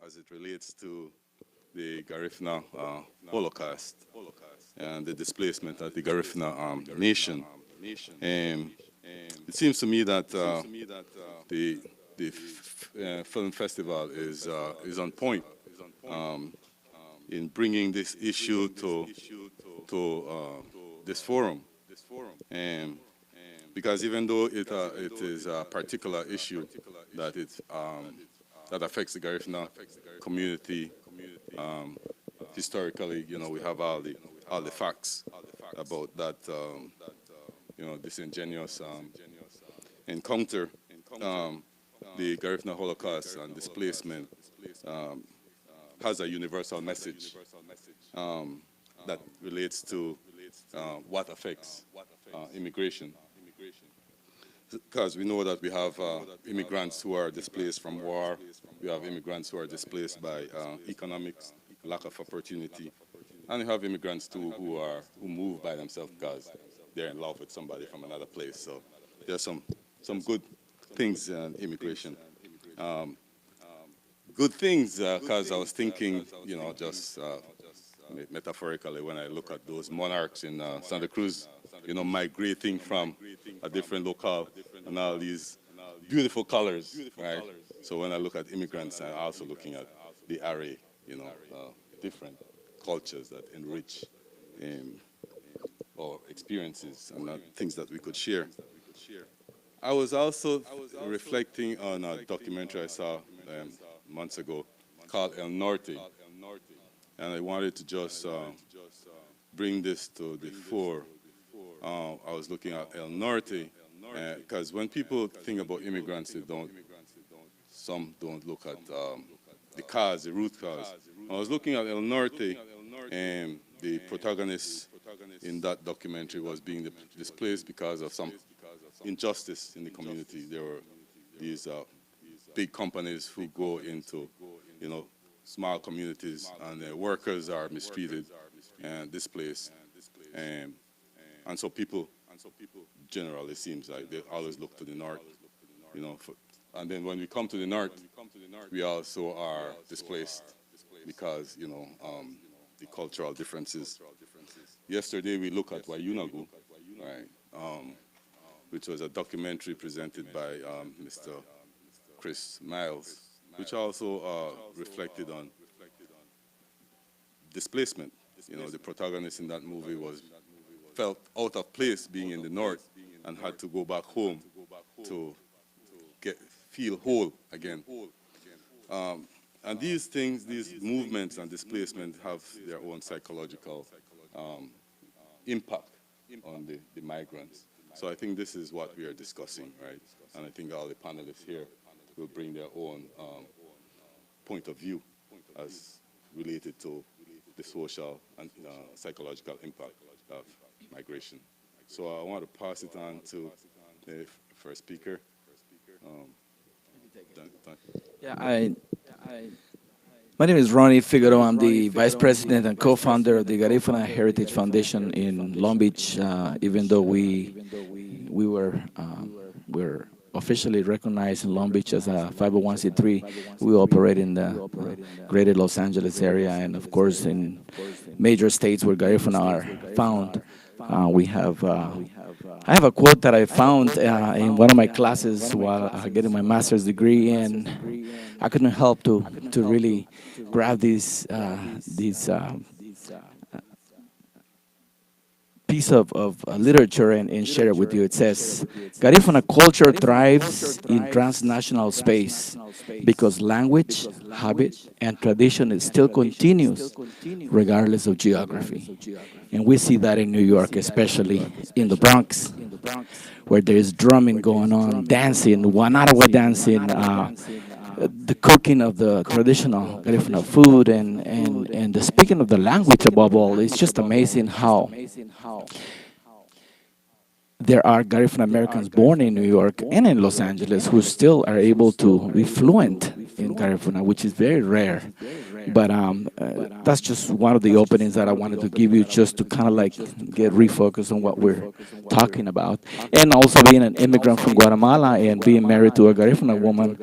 as it relates to the Garifuna Holocaust and the displacement of the Garifuna nation. Um, it seems to me that the film festival is on point um, in bringing this issue to this forum. Um, because even though it is a particular issue that that affects the Garifuna community, um, historically, we have all the facts about that, disingenuous encounter, um, the Garifuna Holocaust and displacement um, has a universal message um, that relates to what affects immigration. Because we know that we have immigrants who are displaced from war, we have immigrants who are displaced by economics, lack of opportunity, and we have immigrants too who move by themselves because they're in love with somebody from another place. So there's some good things in immigration. Um, Good things, because I was thinking, just metaphorically, when I look at those monarchs in Santa Cruz, migrating from a different locale and all these beautiful colors, right? So when I look at immigrants, I'm also looking at the array, different cultures that enrich um, our experiences and things that we could share. I was also reflecting on a documentary I saw months ago called El Norte, and I wanted to just bring this to the fore. I was looking at El Norte because when people think about immigrants, some don't look at the cause, the root cause. I was looking at El Norte, and the protagonist in that documentary was being displaced because of some injustice in the community. There were these big companies who go into, small communities, and the workers are mistreated and displaced. And, and so people, generally, it seems like they always look to the north, and then when we come to the north, we also are displaced because, the cultural differences. Yesterday, we looked at Wayunagu, right, which was a documentary presented by Mr. Chris Miles, which also reflected on displacement. The protagonist in that movie felt out of place being in the north and had to go back home to feel whole again. And these things, these movements and displacement have their own psychological impact on the migrants. So I think this is what we are discussing, right? And I think all the panelists here will bring their own point of view as related to the social and psychological impact of migration. So I want to pass it on to the first speaker. Yeah, my name is Ronnie Figueroa. I'm the vice president and co-founder of the Garifuna Heritage Foundation in Long Beach. Even though we're officially recognized in Long Beach as a 501c3, we operate in the greater Los Angeles area, and of course in major states where Garifuna are found. I have a quote that I found in one of my classes while getting my master's degree, and I couldn't help to really grab these piece of literature and share it with you. It says, Garifuna culture thrives in transnational space because language, habit, and tradition is still continues regardless of geography. And we see that in New York, especially in the Bronx, where there is drumming going on, dancing, Wanarawa dancing, the cooking of the traditional Garifuna food, and the speaking of the language above all. It's just amazing how there are Garifuna Americans born in New York and in Los Angeles who still are able to be fluent in Garifuna, which is very rare. But that's just one of the openings that I wanted to give you, just to kind of like get refocused on what we're talking about. And also being an immigrant from Guatemala and being married to a Garifuna woman,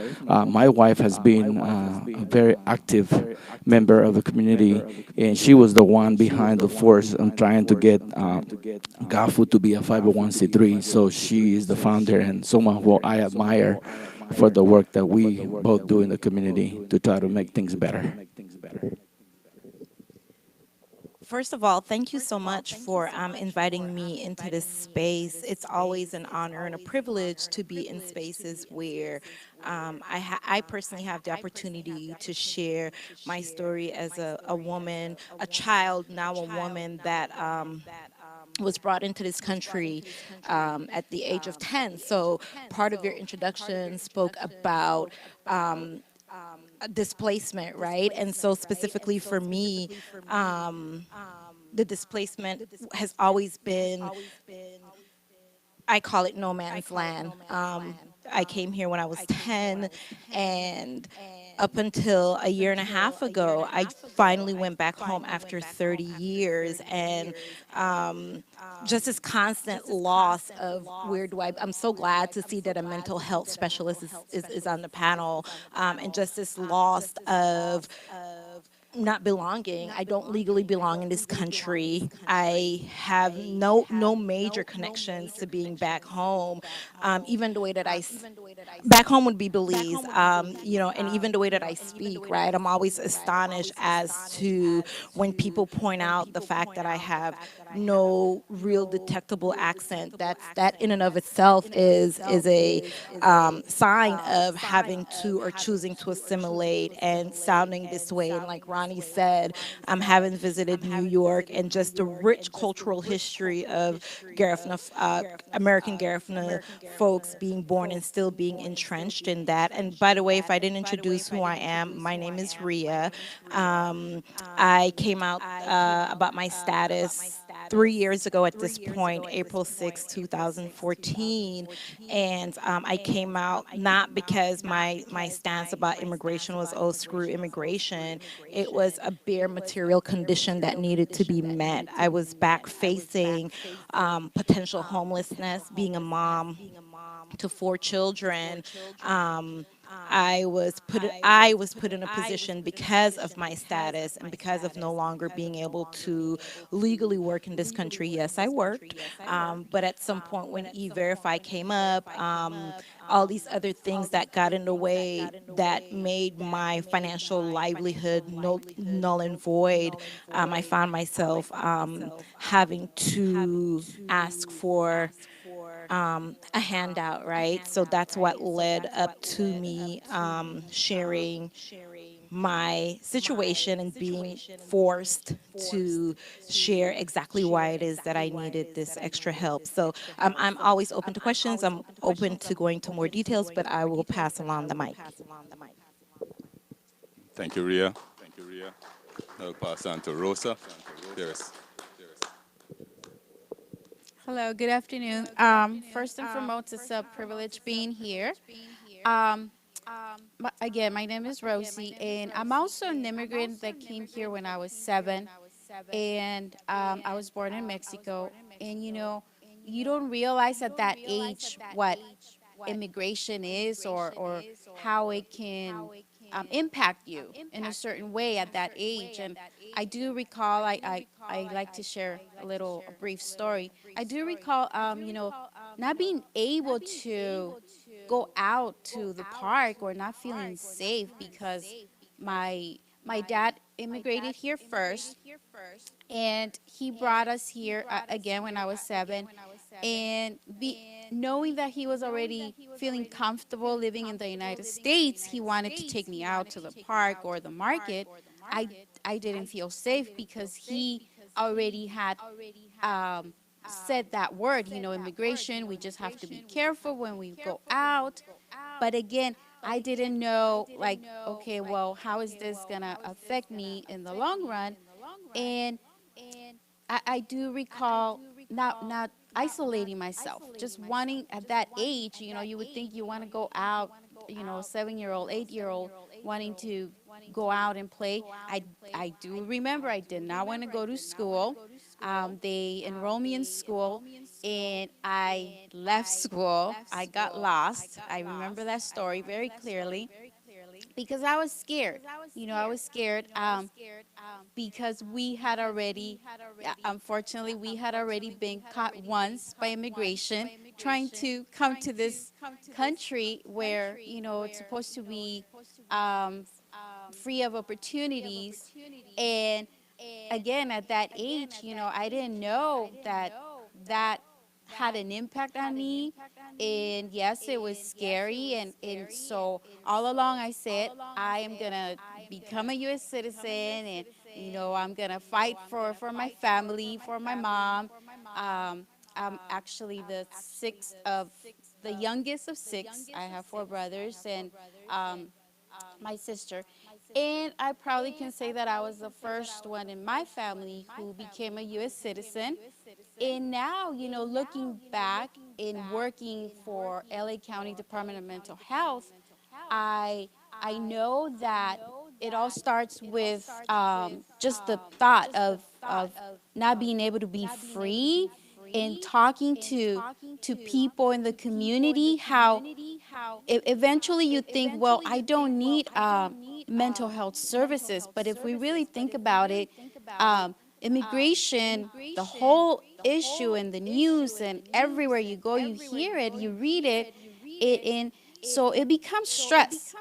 my wife has been a very active member of the community, and she was the one behind the force on trying to get GAFU to be a 501c3. So she is the founder and someone who I admire for the work that we both do in the community to try to make things better. First of all, thank you so much for inviting me into this space. It's always an honor and a privilege to be in spaces where I personally have the opportunity to share my story as a woman, a child, now a woman that was brought into this country at the age of 10. So part of your introduction spoke about displacement, right? And so specifically for me, the displacement has always been, I call it no man's land. I came here when I was 10, and up until a year and a half ago, I finally went back home after 30 years. And just this constant loss of where do I'm so glad to see that a mental health specialist is on the panel, and just this loss of not belonging. I don't legally belong in this country. I have no major connections to being back home. Even the way that back home would be Belize, and even the way that I speak, right? I'm always astonished as to when people point out the fact that I have no real detectable accent. That in and of itself is a sign of having to or choosing to assimilate and sounding this way. And like Ronnie said, having visited New York and just the rich cultural history of Garifuna, American Garifuna folks being born and still being entrenched in that. And by the way, if I didn't introduce who I am, my name is Ria. I came out about my status 3 years ago at this point, April 6, 2014. And I came out not because my stance about immigration was, oh, screw immigration. It was a bare material condition that needed to be met. I was back facing potential homelessness, being a mom to four children. I was put in a position because of my status and because of no longer being able to legally work in this country. Yes, I worked, but at some point when e-verify came up, all these other things that got in the way that made my financial livelihood null and void, I found myself having to ask for a handout, right? So that's what led up to me sharing my situation and being forced to share exactly why it is that I needed this extra help. So I'm always open to questions. I'm open to going to more details, but I will pass along the mic. Thank you, Ria. I'll pass on to Rosa. Yes. Hello, good afternoon. First and foremost, it's a privilege being here. Um, Again, my name is Rosie, and I'm also an immigrant that came here when I was 7, and I was born in Mexico. And you don't realize at that age what immigration is, or how it can impact you in a certain way at that age. And I do recall, I like to share a brief story. I do recall, not being able to go out to the park or not feeling safe because my dad immigrated here first, and he brought us here again when I was 7, and knowing that he was already feeling comfortable living in the United States, he wanted to take me out to the park or the market. I I didn't feel safe because he already had um, said that word, immigration. We just have to be careful when we go out. But again, I didn't know, like, okay, well, how is this gonna affect me in the long run? And I do recall, not isolating myself, just wanting at that age, you would think you want to go out, 7-year-old, 8-year-old wanting to go out and play. I do remember I did not want to go to school. They enrolled me in school and I left school. I got lost. I remember that story very clearly because I was scared. I was scared because we had already, unfortunately, we had already been caught once by immigration trying to come to this country where, it's supposed to be um, free of opportunities. And again, at that age, I didn't know that that had an impact on me. And yes, it was scary. And so all along I said, I am going to become a U.S. citizen and, I'm going to fight for my family, for my mom. I'm actually the youngest of six. I have four brothers and my sister. And I probably can say that I was the first one in my family who became a U.S. citizen. And now, looking back and working for LA County Department of Mental Health, I I know that it all starts with just the thought of not being able to be free and talking to people in the community. How eventually you think, well, I don't need mental health services. But if we really think about it, immigration, the whole issue in the news and everywhere you go, you hear it, you read it, so it becomes stress.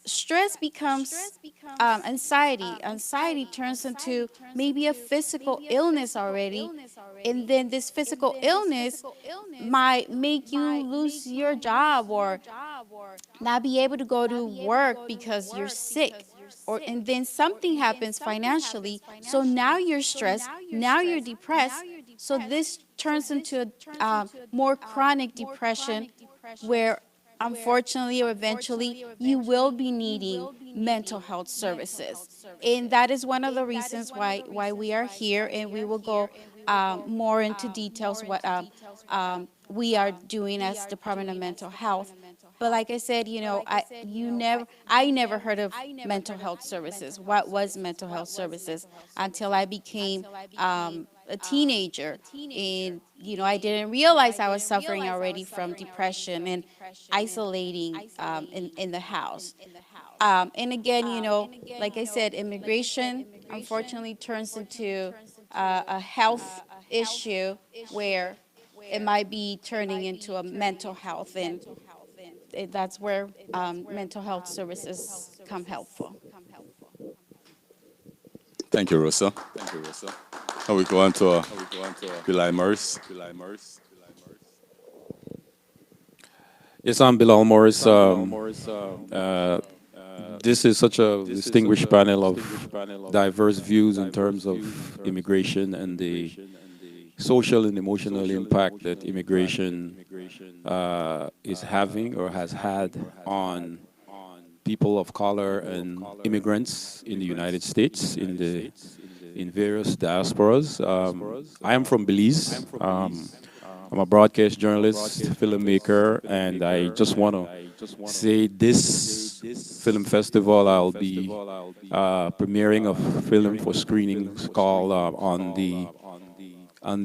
Stress becomes anxiety. Anxiety turns into maybe a physical illness already. And then this physical illness might make you lose your job or not be able to go to work because you're sick. And then something happens financially. So now you're stressed. Now you're depressed. So this turns into a more chronic depression where unfortunately or eventually you will be needing mental health services. And that is one of the reasons why we are here, and we will go more into details what we are doing as Department of Mental Health. But like I said, I never heard of mental health services. What was mental health services until I became a teenager, and I didn't realize I was suffering already from depression and isolating in the house. And again, like I said, immigration unfortunately turns into a health issue where it might be turning into a mental health, and that's where mental health services come helpful. Thank you, Rosa. Now we go on to Bilal Morris. Yes, I'm Bilal Morris. This is such a distinguished panel of diverse views in terms of immigration and the social and emotional impact that immigration is having or has had on people of color and immigrants in the United States, in various diasporas. I am from Belize. I'm a broadcast journalist, filmmaker, and I just want to say this film festival I'll be premiering a film for screenings called on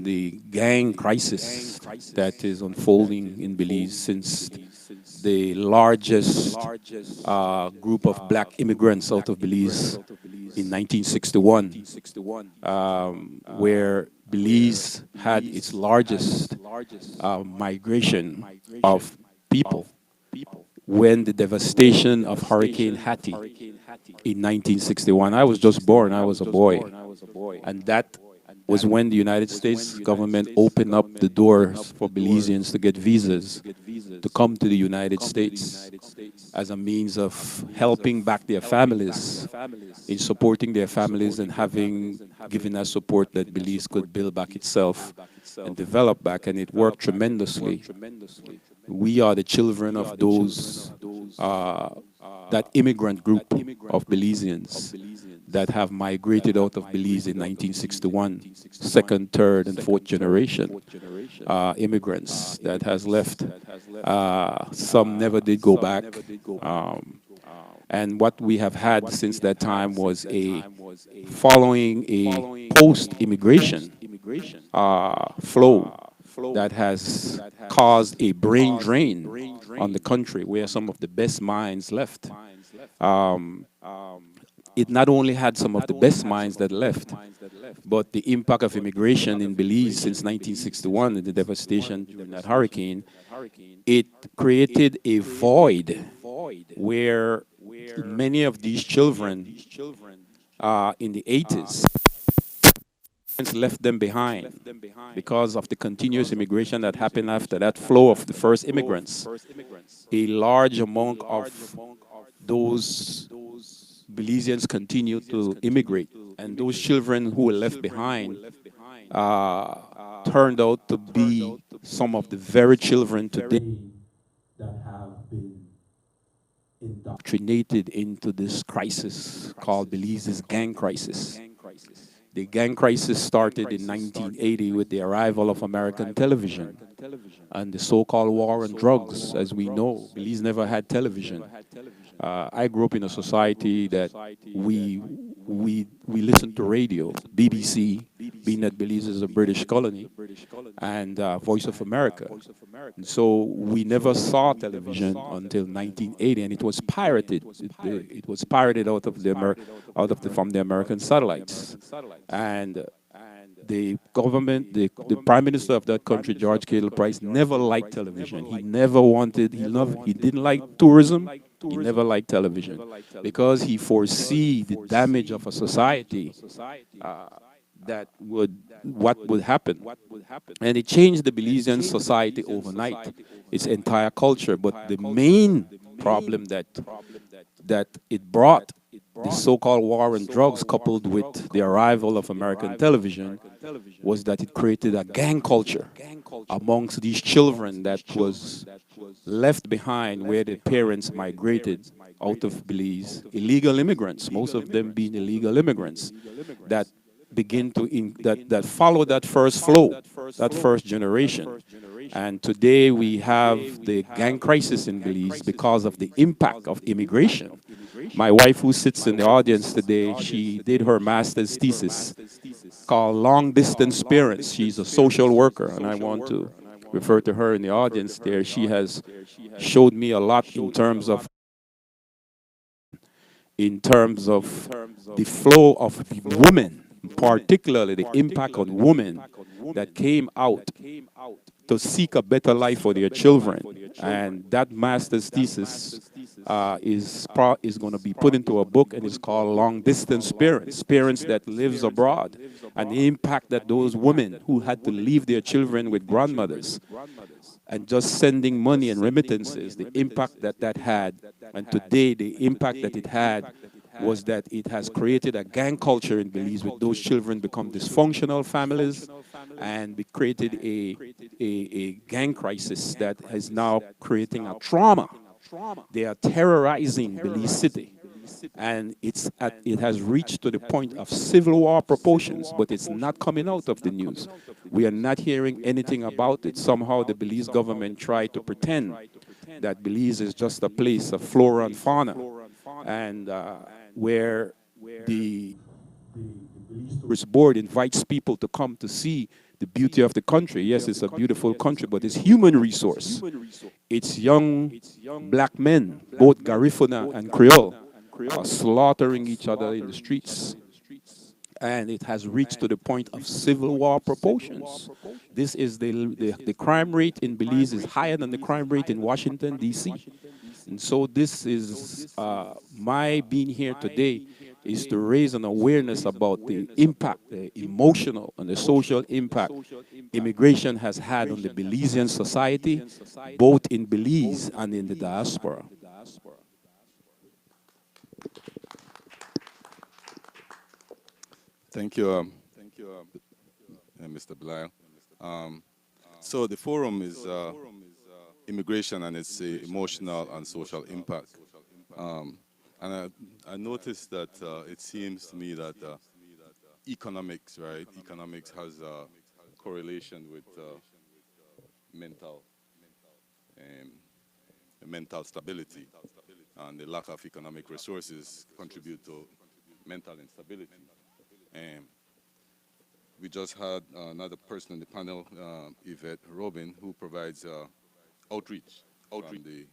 the gang crisis that is unfolding in Belize since the largest group of black immigrants out of Belize in 1961, where Belize had its largest migration of people when the devastation of Hurricane Hattie in 1961. I was just born, I was a boy. And that was when the United States government opened up the doors for Belizeans to get visas to come to the United States as a means of helping back their families, in supporting their families and having given us support that Belize could build back itself and develop back, and it worked tremendously. we are the children of those that immigrant group of Belizeans that have migrated out of Belize in 1961, second, third, and fourth generation immigrants that has left. Some never did go back. And what we have had since that time was following a post-immigration flow that has caused a brain drain on the country, where some of the best minds left. Um, it not only had some of the best minds that left, but the impact of immigration in Belize since 1961 and the devastation during that hurricane, it created a void where many of these children in the 80s left them behind because of the continuous immigration that happened after that flow of the first immigrants. A large amount of those Belizeans continued to immigrate, and those children who were left behind turned out to be some of the very children today that have been indoctrinated into this crisis called Belize's gang crisis. The gang crisis started in 1980 with the arrival of American television and the so-called war on drugs. As we know, Belize never had television. I grew up in a society that we listened to radio, BBC, being that Belize is a British colony, and Voice of America. And so we never saw television until 1980, and it was pirated. It was pirated out of from the American satellites, and the government, the prime minister of that country, George Cable Price, never liked television. He never wanted, he didn't like tourism. He never liked television because he foresee the damage of a society what would happen. And it changed the Belizean society overnight, its entire culture. But the main problem that it brought, the so-called war on drugs coupled with the arrival of American television, was that it created a gang culture amongst these children that was left behind where the parents migrated out of Belize, illegal immigrants, most of them being illegal immigrants, that that follow that first flow, that first generation. And today we have the gang crisis in Belize because of the impact of immigration. My wife, who sits in the audience today, she did her master's thesis called Long Distance Parents. She's a social worker, and I want to refer to her in the audience there. She has showed me a lot in terms of the flow of women, particularly the impact on women that came out to seek a better life for their children. And that master's thesis is going to be put into a book, and it's called Long Distance Parents, Parents that Lives Abroad, and the impact that those women who had to leave their children with grandmothers and just sending money and remittances, the impact that that had. And today, the impact that it had was that it has created a gang culture in Belize with those children become dysfunctional families, and it created a gang crisis that is now creating a trauma. They are terrorizing Belize City. And it has reached to the point of civil war proportions, but it's not coming out of the news. We are not hearing anything about it. Somehow the Belize government tried to pretend that Belize is just a place of flora and fauna, and where the Belize board invites people to come to see the beauty of the country. Yes, it's a beautiful country, but it's human resource. It's young black men, both Garifuna and Creole, are slaughtering each other in the streets. And it has reached to the point of civil war proportions. This is the crime rate in Belize is higher than the crime rate in Washington, D.C. And so this is my being here today is to raise an awareness about the impact, the emotional and the social impact immigration has had on the Belizean society, both in Belize and in the diaspora. Thank you, Mr. Blisle. So the forum is immigration and its emotional and social impact. Um, and I noticed that it seems to me that economics, right? Economics has a correlation with mental um, mental stability, and the lack of economic resources contribute to mental instability. Um, we just had another person in the panel, Yvette Robin, who provides outreach from the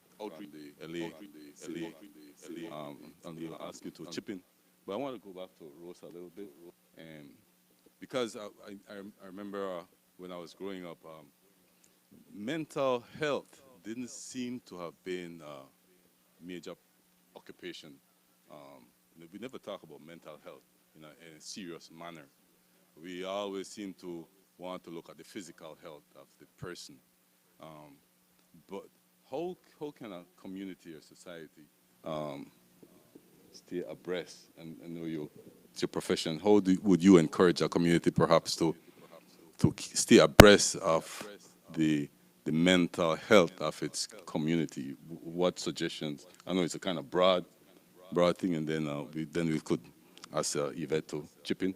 LA city. And we'll ask you to chip in. But I want to go back to Rosa a little bit, um, because I remember when I was growing up, mental health didn't seem to have been a major occupation. We never talk about mental health in a serious manner. We always seem to want to look at the physical health of the person. Um, but how can a community or society um, stay abreast? And I know it's your profession. How would you encourage a community perhaps to stay abreast of the the mental health of its community? What suggestions? I know it's a kind of broad thing, and then we could ask Yvette to chip in.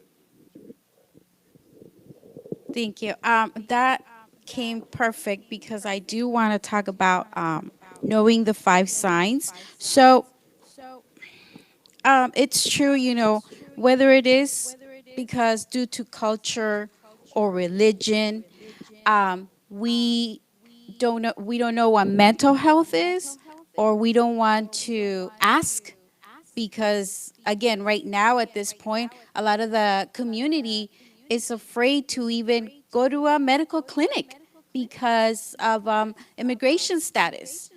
Thank you. That came perfect because I do want to talk about knowing the five signs. So it's true, whether it is because due to culture or religion, we don't know what mental health is, or we don't want to ask because again right now at this point a lot of the community is afraid to even go to a medical clinic because of immigration status.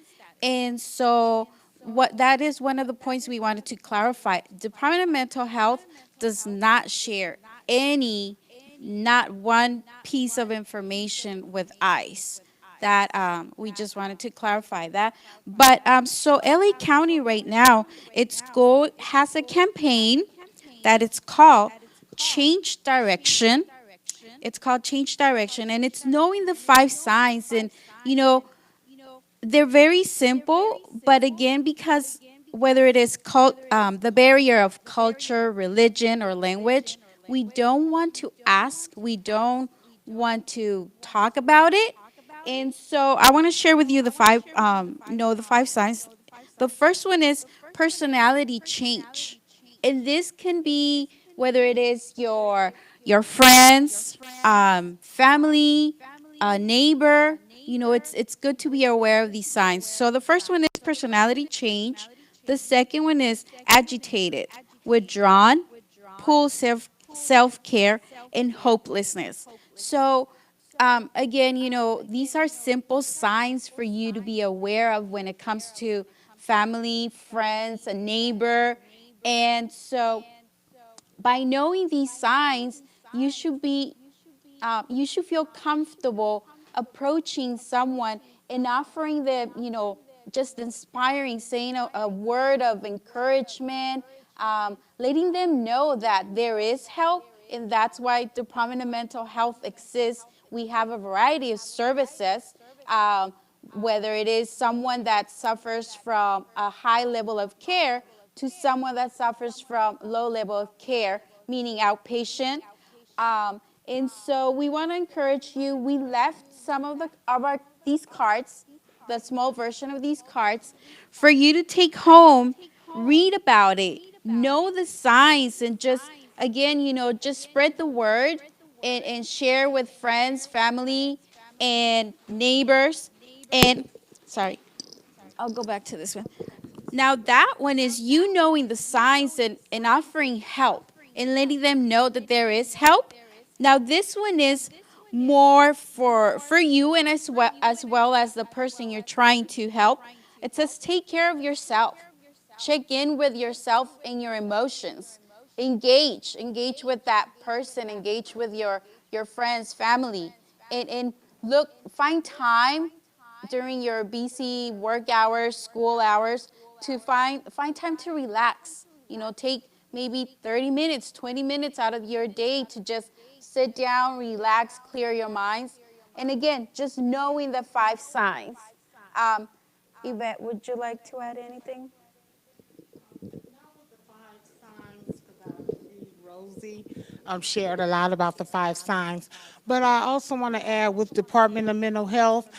And so what that is one of the points we wanted to clarify. Department of Mental Health does not share any, not one piece of information with ICE. That we just wanted to clarify that. But so LA County right now, has a campaign that it's called Change Direction. It's called Change Direction, and it's knowing the five signs. And you know, they're very simple, but again, because whether it is the barrier of culture, religion, or language, we don't want to ask, we don't want to talk about it. And so I want to share with you the five signs. The first one is personality change. And this can be whether it is your friends, family, a neighbor. It's good to be aware of these signs. So the first one is personality change. The second one is agitated, withdrawn, poor self care, and hopelessness. So again, these are simple signs for you to be aware of when it comes to family, friends, a neighbor. And so by knowing these signs, you should be you should feel comfortable approaching someone and offering them, just inspiring, saying a word of encouragement, letting them know that there is help. And that's why Department of Mental Health exists. We have a variety of services, whether it is someone that suffers from a high level of care to someone that suffers from low level of care, meaning outpatient. And so we want to encourage you. We left some of these cards, the small version of these cards, for you to take home, read about it, know the signs, and just again, just spread the word and share with friends, family, and neighbors. And sorry, I'll go back to this one. Now that one is you knowing the signs and offering help and letting them know that there is help. Now this one is more for you and as well as the person you're trying to help. It says take care of yourself. Check in with yourself and your emotions. Engage with that person, engage with your friends, family. And look, find time during your busy work hours, school hours, to find time to relax. Take maybe 30 minutes, 20 minutes out of your day to just sit down, relax, clear your minds. And again, just knowing the five signs. Yvette, would you like to add anything? Rosie shared a lot about the five signs, but I also want to add with Department of Mental Health,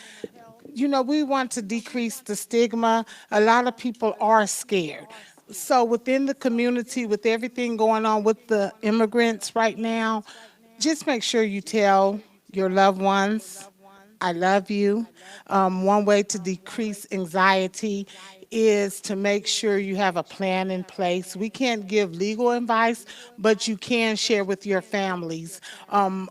we want to decrease the stigma. A lot of people are scared. So within the community, with everything going on with the immigrants right now, just make sure you tell your loved ones, I love you. One way to decrease anxiety is to make sure you have a plan in place. We can't give legal advice, but you can share with your families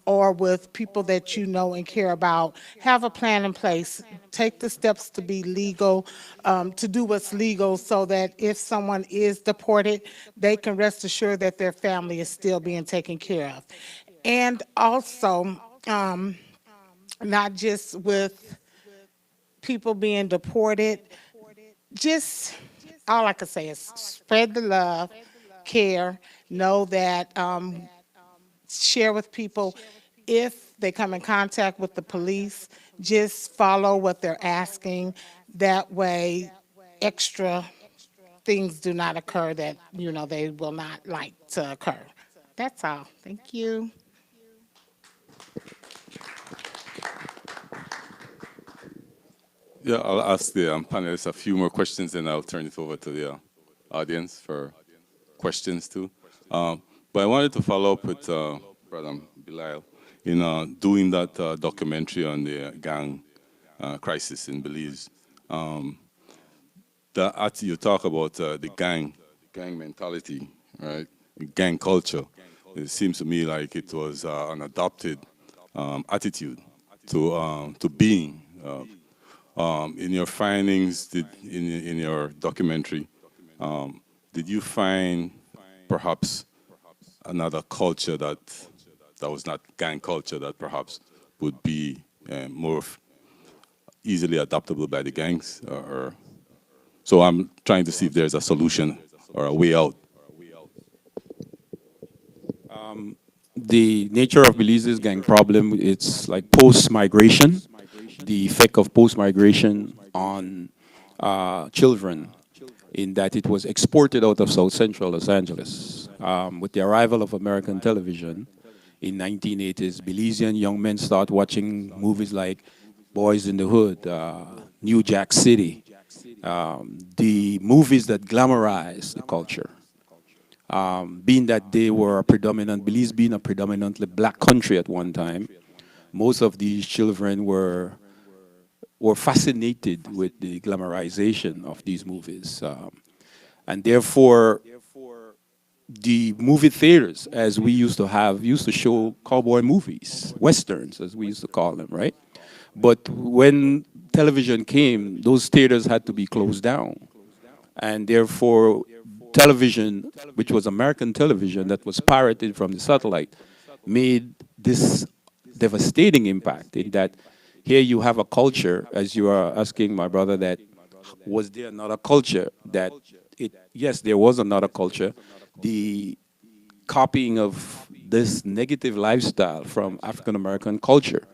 or with people that you know and care about. Have a plan in place. Take the steps to be legal, to do what's legal so that if someone is deported, they can rest assured that their family is still being taken care of. And also, not just with people being deported, just all I can say is spread the love, care, know that, share with people if they come in contact with the police, just follow what they're asking. That way, extra things do not occur that, they will not like to occur. That's all. Thank you. Yeah, I'll ask the panelists a few more questions, and I'll turn it over to the audience for questions too. But I wanted to follow up with Brother Bilal in doing that documentary on the gang crisis in Belize. You talk about the gang mentality, right? Gang culture. It seems to me like it was an adopted attitude to being. In your findings, in your documentary, did you find perhaps another culture that was not gang culture that perhaps would be more easily adoptable by the gangs? So I'm trying to see if there's a solution or a way out. The nature of Belize's gang problem, it's like post-migration, the effect of post-migration on children in that it was exported out of South Central Los Angeles. With the arrival of American television in 1980s, Belizean young men start watching movies like Boys in the Hood, New Jack City, the movies that glamorize the culture. Being that they were Belize being a predominantly black country at one time, most of these children were fascinated with the glamorization of these movies. And therefore, the movie theaters, as we used to have, used to show cowboy movies, westerns, as we used to call them, right? But when television came, those theaters had to be closed down. And therefore, television, which was American television that was pirated from the satellite, made this devastating impact in that here you have a culture, as you are asking my brother, that was there another culture that yes, there was another culture. The copying of this negative lifestyle from African American culture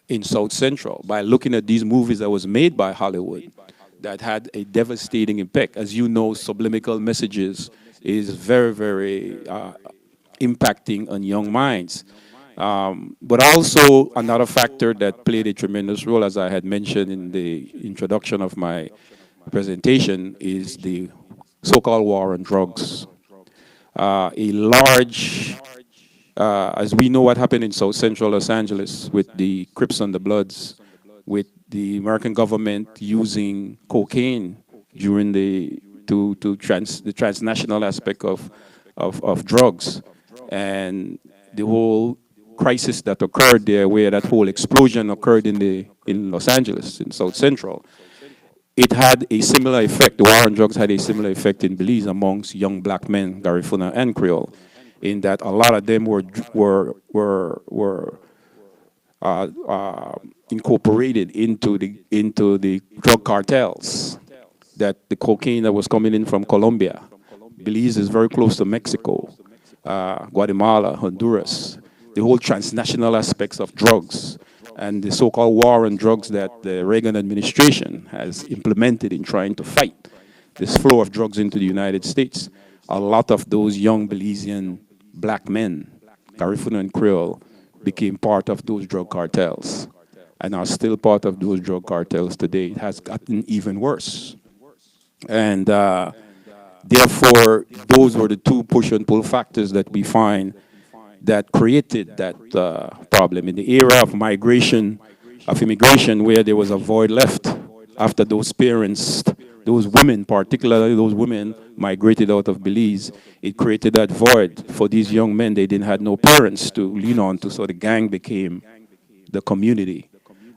in South Central by looking at these movies that was made by Hollywood that had a devastating impact. As you know, subliminal messages is very, very impacting on young minds. But also another factor that played a tremendous role, as I had mentioned in the introduction of my presentation, is the so-called war on drugs. A large, as we know what happened in South Central Los Angeles with the Crips and the Bloods, with the American government using cocaine during the transnational aspect of drugs, and the whole crisis that occurred there, where that whole explosion occurred in Los Angeles, in South Central. It had a similar effect. The war on drugs had a similar effect in Belize amongst young black men, Garifuna and Creole, in that a lot of them were incorporated into the drug cartels. That the cocaine that was coming in from Colombia, Belize is very close to Mexico, Guatemala, Honduras, the whole transnational aspects of drugs. and the so-called war on drugs that the Reagan administration has implemented in trying to fight this flow of drugs into the United States, a lot of those young Belizean black men, Garifuna and Creole, became part of those drug cartels and are still part of those drug cartels today. It has gotten even worse. And therefore, those were the two push and pull factors that we find that created that problem. In the era of migration, of immigration, where there was a void left after those parents, those women, particularly those women, migrated out of Belize, it created that void for these young men. They didn't have no parents to lean on to, so the gang became the community.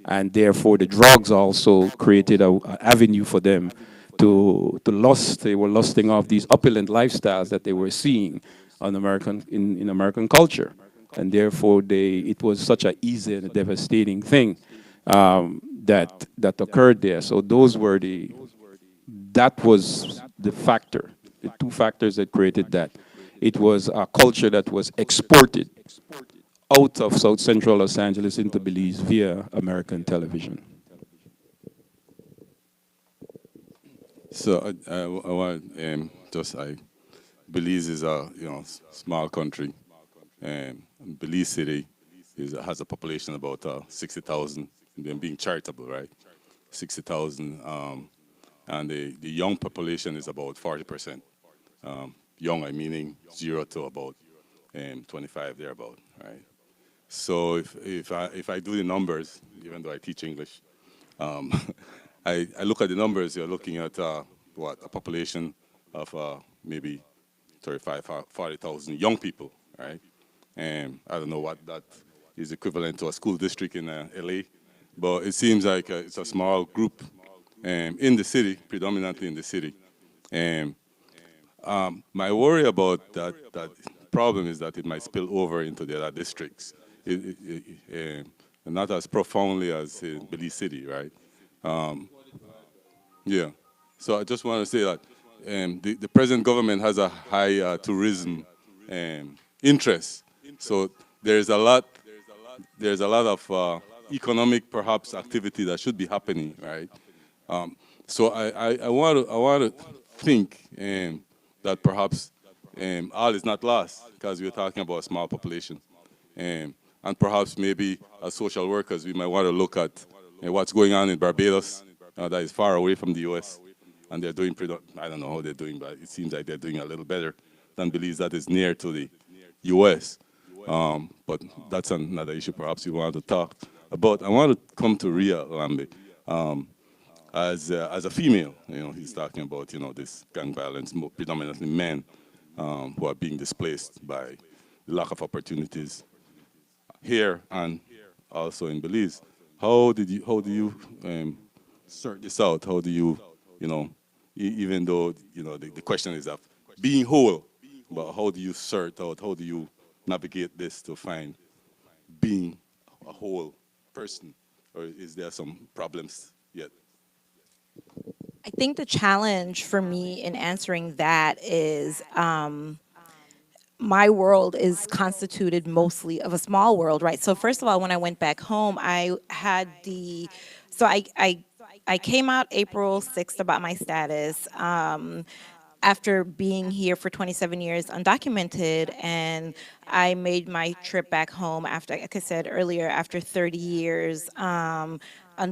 And therefore, the drugs also created an avenue for them to lust. They were lusting off these opulent lifestyles that they were seeing on in American culture. And therefore, it was such an easy and a devastating thing that occurred there. So that was the factor, the two factors that created that. It was a culture that was exported out of South Central Los Angeles into Belize via American television. So I want Belize is a small country. Belize City has a population about 60,000. Them being charitable, right? 60,000, and the young population is about 40%. Young, I meaning 0 to about 25 thereabout, right? So if I do the numbers, even though I teach English, um, I look at the numbers. You're looking at a population of maybe 35, 40,000 young people, right? And I don't know what that is equivalent to a school district in LA, but it seems like it's a small group in the city, predominantly in the city. And my worry about that problem is that it might spill over into the other districts, and not as profoundly as in Belize City, right? Um, yeah. So I just want to say that the present government has a high tourism interest. So there's a lot there's a lot of economic perhaps activity that should be happening, right? So I want to think that perhaps all is not lost because we're talking about a small population. And perhaps maybe as social workers, we might want to look at what's going on in Barbados that is far away from the U.S. And they're doing pretty, I don't know how they're doing, but it seems like they're doing a little better than Belize that is near to the U.S. But that's another issue perhaps you want to talk about. I want to come to Ria Lambe. As a female, he's talking about, this gang violence, predominantly men who are being displaced by the lack of opportunities here and also in Belize. How do you sort this out? How do you, even though, the question is of being whole, but how do you sort out, how do you navigate this to find being a whole person? Or is there some problems yet? I think the challenge for me in answering that is my world is constituted mostly of a small world, right? So first of all, when I went back home, I had so I came out April 6th about my status. After being here for 27 years undocumented, and I made my trip back home after, like I said earlier, after 30 years, on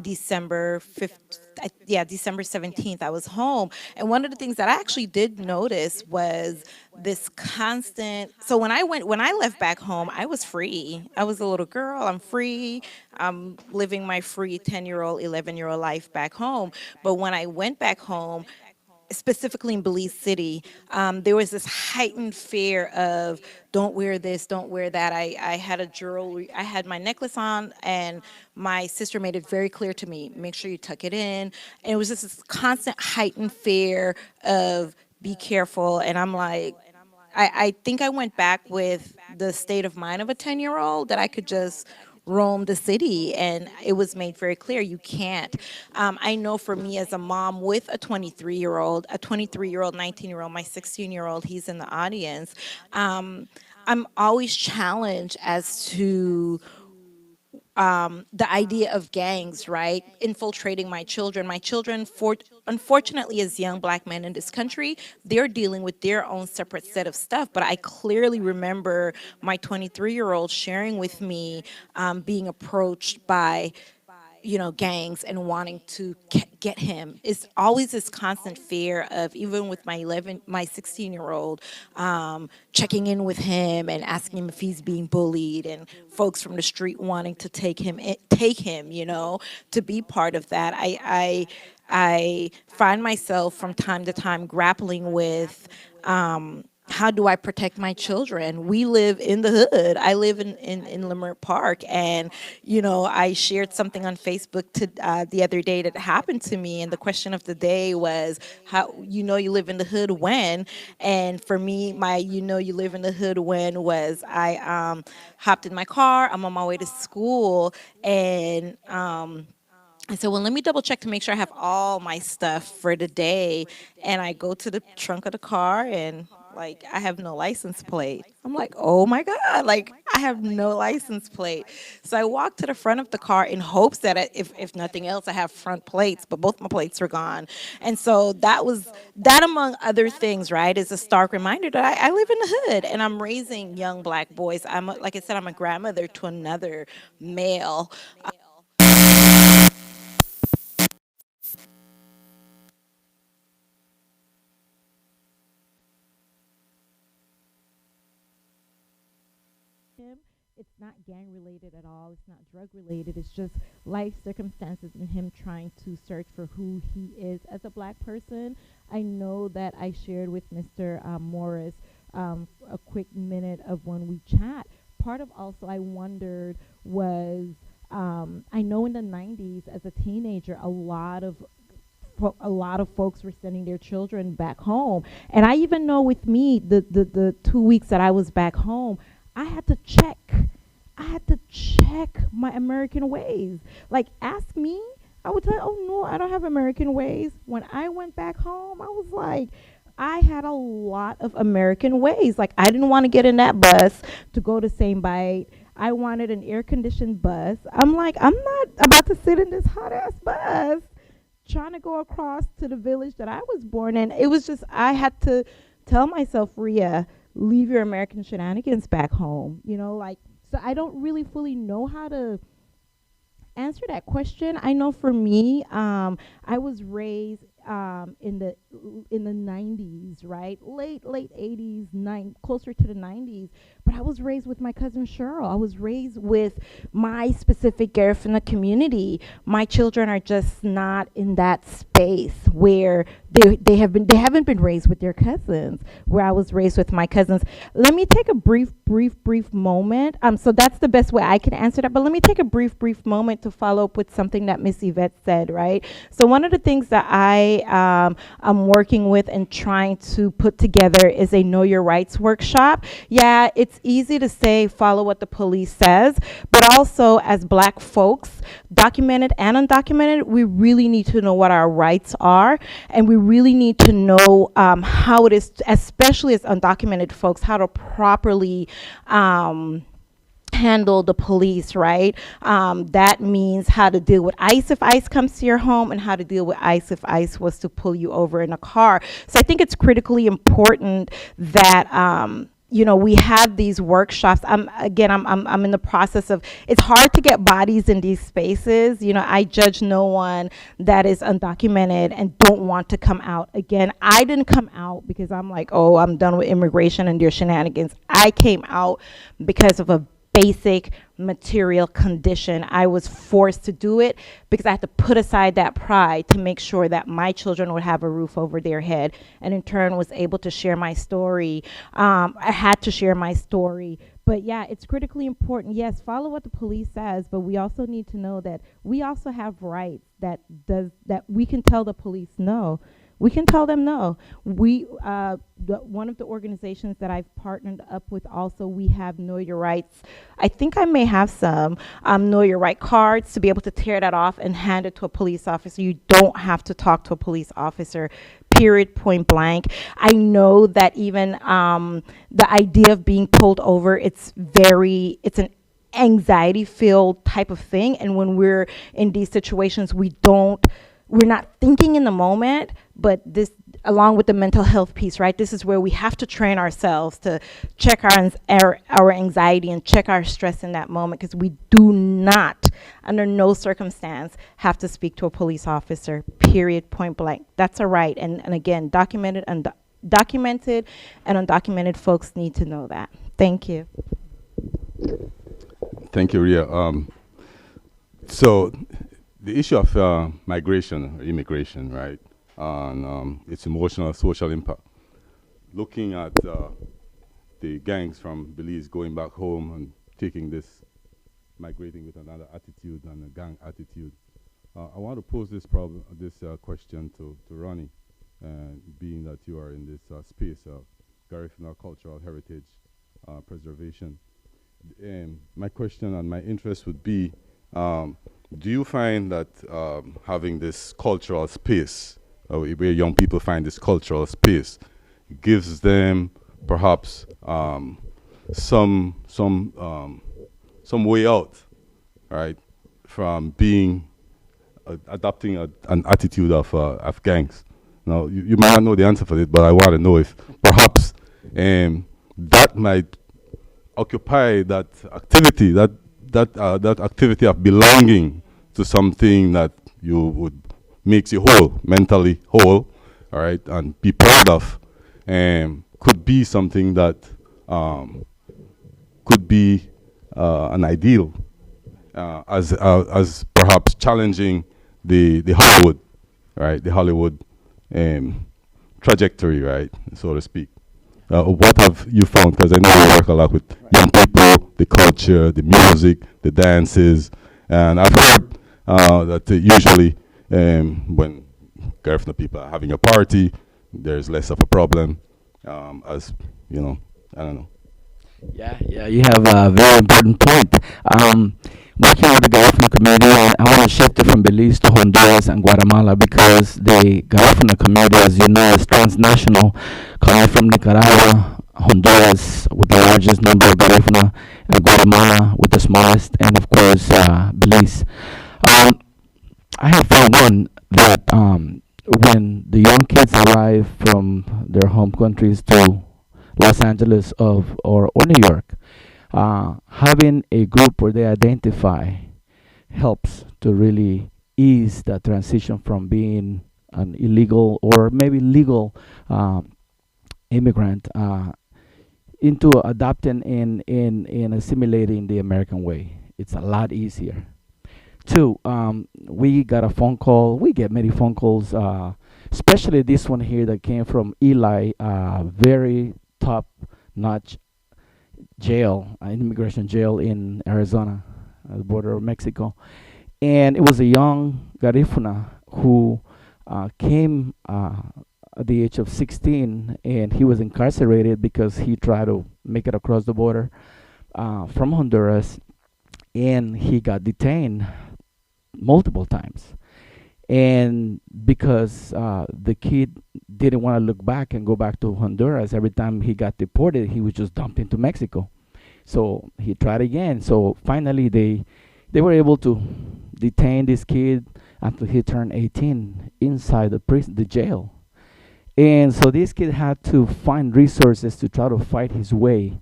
December 5th, yeah, December 17th, I was home. And one of the things that I actually did notice was this constant, so when I left back home, I was free. I was a little girl, I'm free. I'm living my free 10-year-old, 11-year-old life back home. But when I went back home, specifically in Belize City, there was this heightened fear of don't wear this, don't wear that. I had a jewelry, I had my necklace on, and my sister made it very clear to me, make sure you tuck it in. And it was just this constant heightened fear of be careful. And I'm like, I think I went back with the state of mind of a 10-year-old that I could just roam the city, and it was made very clear you can't. I know for me as a mom with a 23-year-old, 19-year-old, my 16-year-old, he's in the audience. I'm always challenged as to the idea of gangs, right, infiltrating my children. My children, unfortunately, as young black men in this country, they're dealing with their own separate set of stuff. But I clearly remember my 23-year-old sharing with me being approached by gangs and wanting to get him. It's always this constant fear of, even with my 16-year-old, checking in with him and asking him if he's being bullied, and folks from the street wanting to take him, to be part of that. I find myself from time to time grappling with, how do I protect my children? We live in the hood. I live in Leimert Park. And, I shared something on Facebook the other day that happened to me. And the question of the day was, how you live in the hood when? And for me, my you live in the hood when was, I hopped in my car. I'm on my way to school. And I said, well, let me double check to make sure I have all my stuff for the day. And I go to the trunk of the car, and like, I have no license plate. I'm like, oh my God, like, I have no license plate. So I walked to the front of the car in hopes that if nothing else, I have front plates, but both my plates were gone. And so that, among other things, right, is a stark reminder that I live in the hood and I'm raising young black boys. Like I said, I'm a grandmother to another male. Him. It's not gang related at all. It's not drug related. It's just life circumstances and him trying to search for who he is as a black person. I know that I shared with Mr. Morris a quick minute of when we chat. Part of also I wondered was, I know in the 90s as a teenager, a lot of folks were sending their children back home. And I even know with me, the 2 weeks that I was back home, I had to check. I had to check my American ways. Like, ask me, I would tell you, oh no, I don't have American ways. When I went back home, I was like, I had a lot of American ways. Like, I didn't want to get in that bus to go to St. Bite. I wanted an air-conditioned bus. I'm like, I'm not about to sit in this hot-ass bus trying to go across to the village that I was born in. It was just, I had to tell myself, Ria, leave your American shenanigans back home. Like, so I don't really fully know how to answer that question. I know for me, I was raised in the 90s, right? Late 80s, closer to the 90s. But I was raised with my cousin Cheryl. I was raised with my specific Garifuna community. My children are just not in that space where they haven't been raised with their cousins, where I was raised with my cousins. Let me take a brief moment. So that's the best way I can answer that. But let me take a brief moment to follow up with something that Miss Yvette said, right? So one of the things that I'm working with and trying to put together is a Know Your Rights workshop. Yeah, it's easy to say follow what the police says, but also as black folks, documented and undocumented, we really need to know what our rights are, and we really need to know how it is, especially as undocumented folks, how to properly handle the police, right? That means how to deal with ICE if ICE comes to your home, and how to deal with ICE if ICE was to pull you over in a car. So I think it's critically important that we have these workshops. I'm in the process of, it's hard to get bodies in these spaces. I judge no one that is undocumented and don't want to come out. Again, I didn't come out because I'm like, oh, I'm done with immigration and their shenanigans. I came out because of a basic material condition. I was forced to do it because I had to put aside that pride to make sure that my children would have a roof over their head, and in turn was able to share my story. I had to share my story. But yeah, it's critically important. Yes, follow what the police says, but we also need to know that we also have rights that we can tell the police no. We can tell them no. One of the organizations that I've partnered up with also, we have Know Your Rights. I think I may have some Know Your Right cards to be able to tear that off and hand it to a police officer. You don't have to talk to a police officer, period, point blank. I know that even the idea of being pulled over, it's an anxiety filled type of thing. And when we're in these situations, we're not thinking in the moment, but this, along with the mental health piece, right? This is where we have to train ourselves to check our anxiety and check our stress in that moment, because we do not, under no circumstance, have to speak to a police officer, period, point blank. That's a right. And again, documented and undocumented folks need to know that. Thank you. Thank you, Ria. So the issue of migration or immigration, right, and its emotional, social impact. Looking at the gangs from Belize going back home and taking this, migrating with another attitude and a gang attitude. I want to pose this question to Ronnie, being that you are in this space of Garifuna cultural heritage preservation. My question and my interest would be, do you find that having this cultural space, where young people find this cultural space, gives them perhaps some way out, right, from being adopting an attitude of gangs? Now, you might not know the answer for it, but I want to know if perhaps that might occupy that activity, that activity of belonging to something that you would makes you whole, mentally whole, all right, and be proud of, could be something that could be an ideal, as perhaps challenging the Hollywood, right, the Hollywood trajectory, right, so to speak. What have you found? Because I know you work a lot with young people, the culture, the music, the dances, and I've heard that usually when Garifuna people are having a party, there's less of a problem, as you know. I don't know. Yeah, you have a very important point. Working with the Garifuna community, and I want to shift it from Belize to Honduras and Guatemala because the Garifuna community, as you know, is transnational, coming from Nicaragua, Honduras with the largest number of Garifuna, and Guatemala with the smallest, and of course Belize. Um, I have found one that when the young kids arrive from their home countries to Los Angeles or New York, having a group where they identify helps to really ease the transition from being an illegal or maybe legal immigrant into adopting and assimilating the American way. It's a lot easier. Two, we got a phone call. We get many phone calls, especially this one here that came from Eli, very top-notch jail, immigration jail in Arizona, at the border of Mexico. And it was a young Garifuna who came at the age of 16, and he was incarcerated because he tried to make it across the border from Honduras, and he got detained multiple times. And because the kid didn't want to look back and go back to Honduras, every time he got deported, he was just dumped into Mexico. So he tried again. So finally, they were able to detain this kid until he turned 18 inside the jail. And so this kid had to find resources to try to fight his way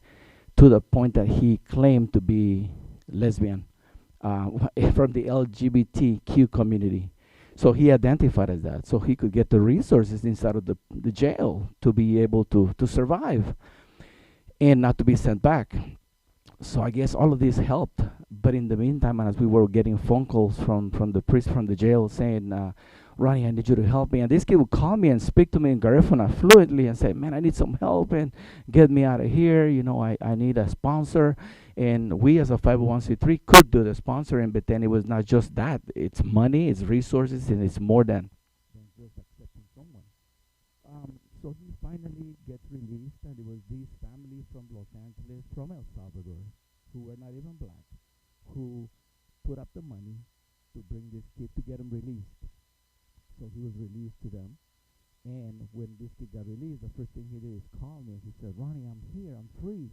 to the point that he claimed to be lesbian from the LGBTQ community. So he identified as that, so he could get the resources inside of the jail to be able to survive and not to be sent back. So I guess all of this helped. But in the meantime, and as we were getting phone calls from the priest from the jail saying, Ronnie, I need you to help me. And this kid would call me and speak to me in Garifuna fluently and say, man, I need some help and get me out of here. You know, I need a sponsor. And we as a 501c3 could do the sponsoring, but then it was not just that. It's money, it's resources, and it's more than just accepting someone. So he finally gets released, and it was this family from Los Angeles, from El Salvador, who were not even black, who put up the money to bring this kid to get him released. So he was released to them. And when this kid got released, the first thing he did is call me. He said, Ronnie, I'm here, I'm free.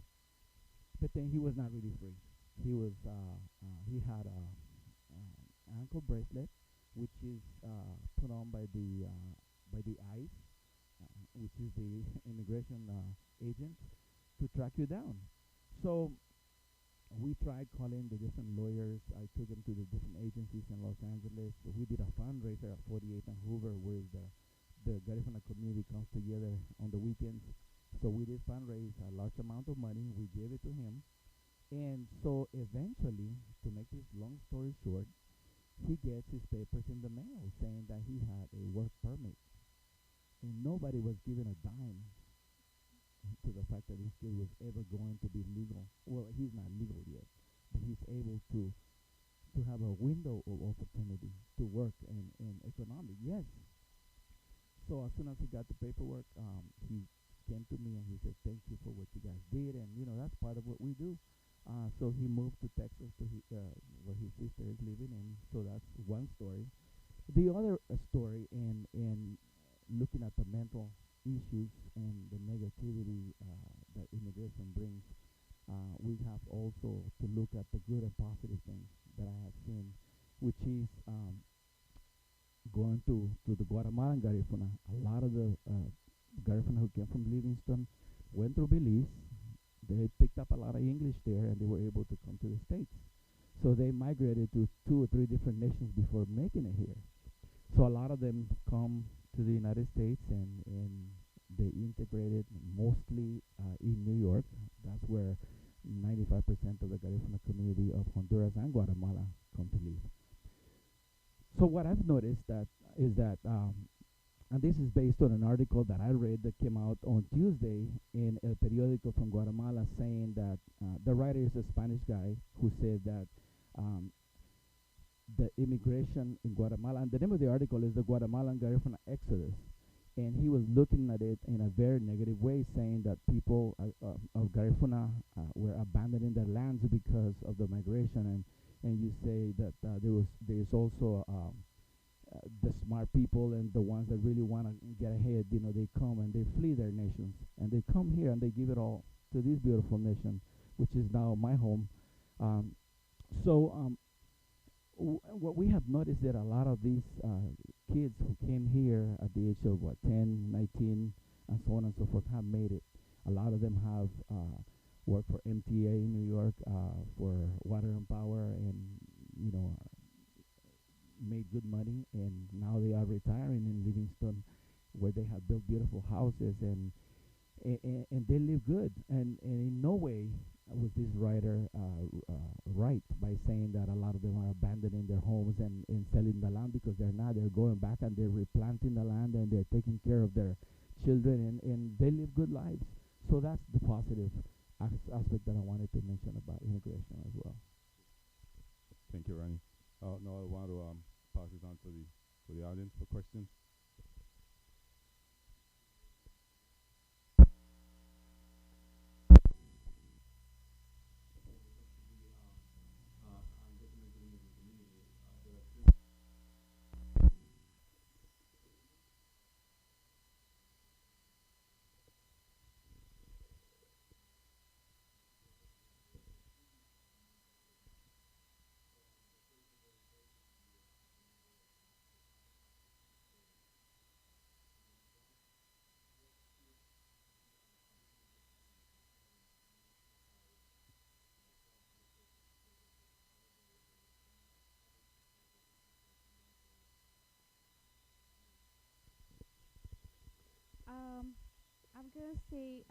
But then he was not really free. He had a ankle bracelet, which is put on by the ICE, which is the immigration agent, to track you down. So we tried calling the different lawyers. I took them to the different agencies in Los Angeles. We did a fundraiser at 48th and Hoover, where the Garifuna community comes together on the weekends. So we did fundraise a large amount of money. We gave it to him. And so eventually, to make this long story short, he gets his papers in the mail saying that he had a work permit. And nobody was given a dime to the fact that this kid was ever going to be legal. Well, he's not legal yet, but he's able to have a window of opportunity to work in economic. Yes. So as soon as he got the paperwork, he came to me and he said, "Thank you for what you guys did," and that's part of what we do. So he moved to Texas to where his sister is living in. So that's one story. The other story in looking at the mental issues and the negativity that immigration brings, we have also to look at the good and positive things that I have seen, which is going to the Guatemalan Garifuna. A lot of the Garifuna who came from Livingston went through Belize. They picked up a lot of English there, and they were able to come to the States. So they migrated to 2 or 3 different nations before making it here. So a lot of them come to the United States, and they integrated mostly in New York. That's where 95% of the Garifuna community of Honduras and Guatemala come to live. So what I've noticed is that, and this is based on an article that I read that came out on Tuesday in El Periódico from Guatemala, saying that the writer is a Spanish guy who said that the immigration in Guatemala, and the name of the article is the Guatemalan Garifuna Exodus, and he was looking at it in a very negative way, saying that people of Garifuna were abandoning their lands because of the migration, and you say that there's also the smart people and the ones that really want to get ahead. They come and they flee their nations, and they come here and they give it all to this beautiful nation, which is now my home. What we have noticed that a lot of these kids who came here at the age of 10, 19, and so on and so forth have made it. A lot of them have worked for MTA in New York, for Water and Power, and made good money, and now they are retiring in Livingston, where they have built beautiful houses, and they live good. And in no way was this writer right by saying that a lot of them are abandoning their homes and selling the land, because they're not. They're going back and they're replanting the land, and they're taking care of their children, and they live good lives. So that's the positive aspect that I wanted to mention about immigration as well. Thank you, Ronnie. Now I want to pass it on to the audience for questions. Um, I'm gonna say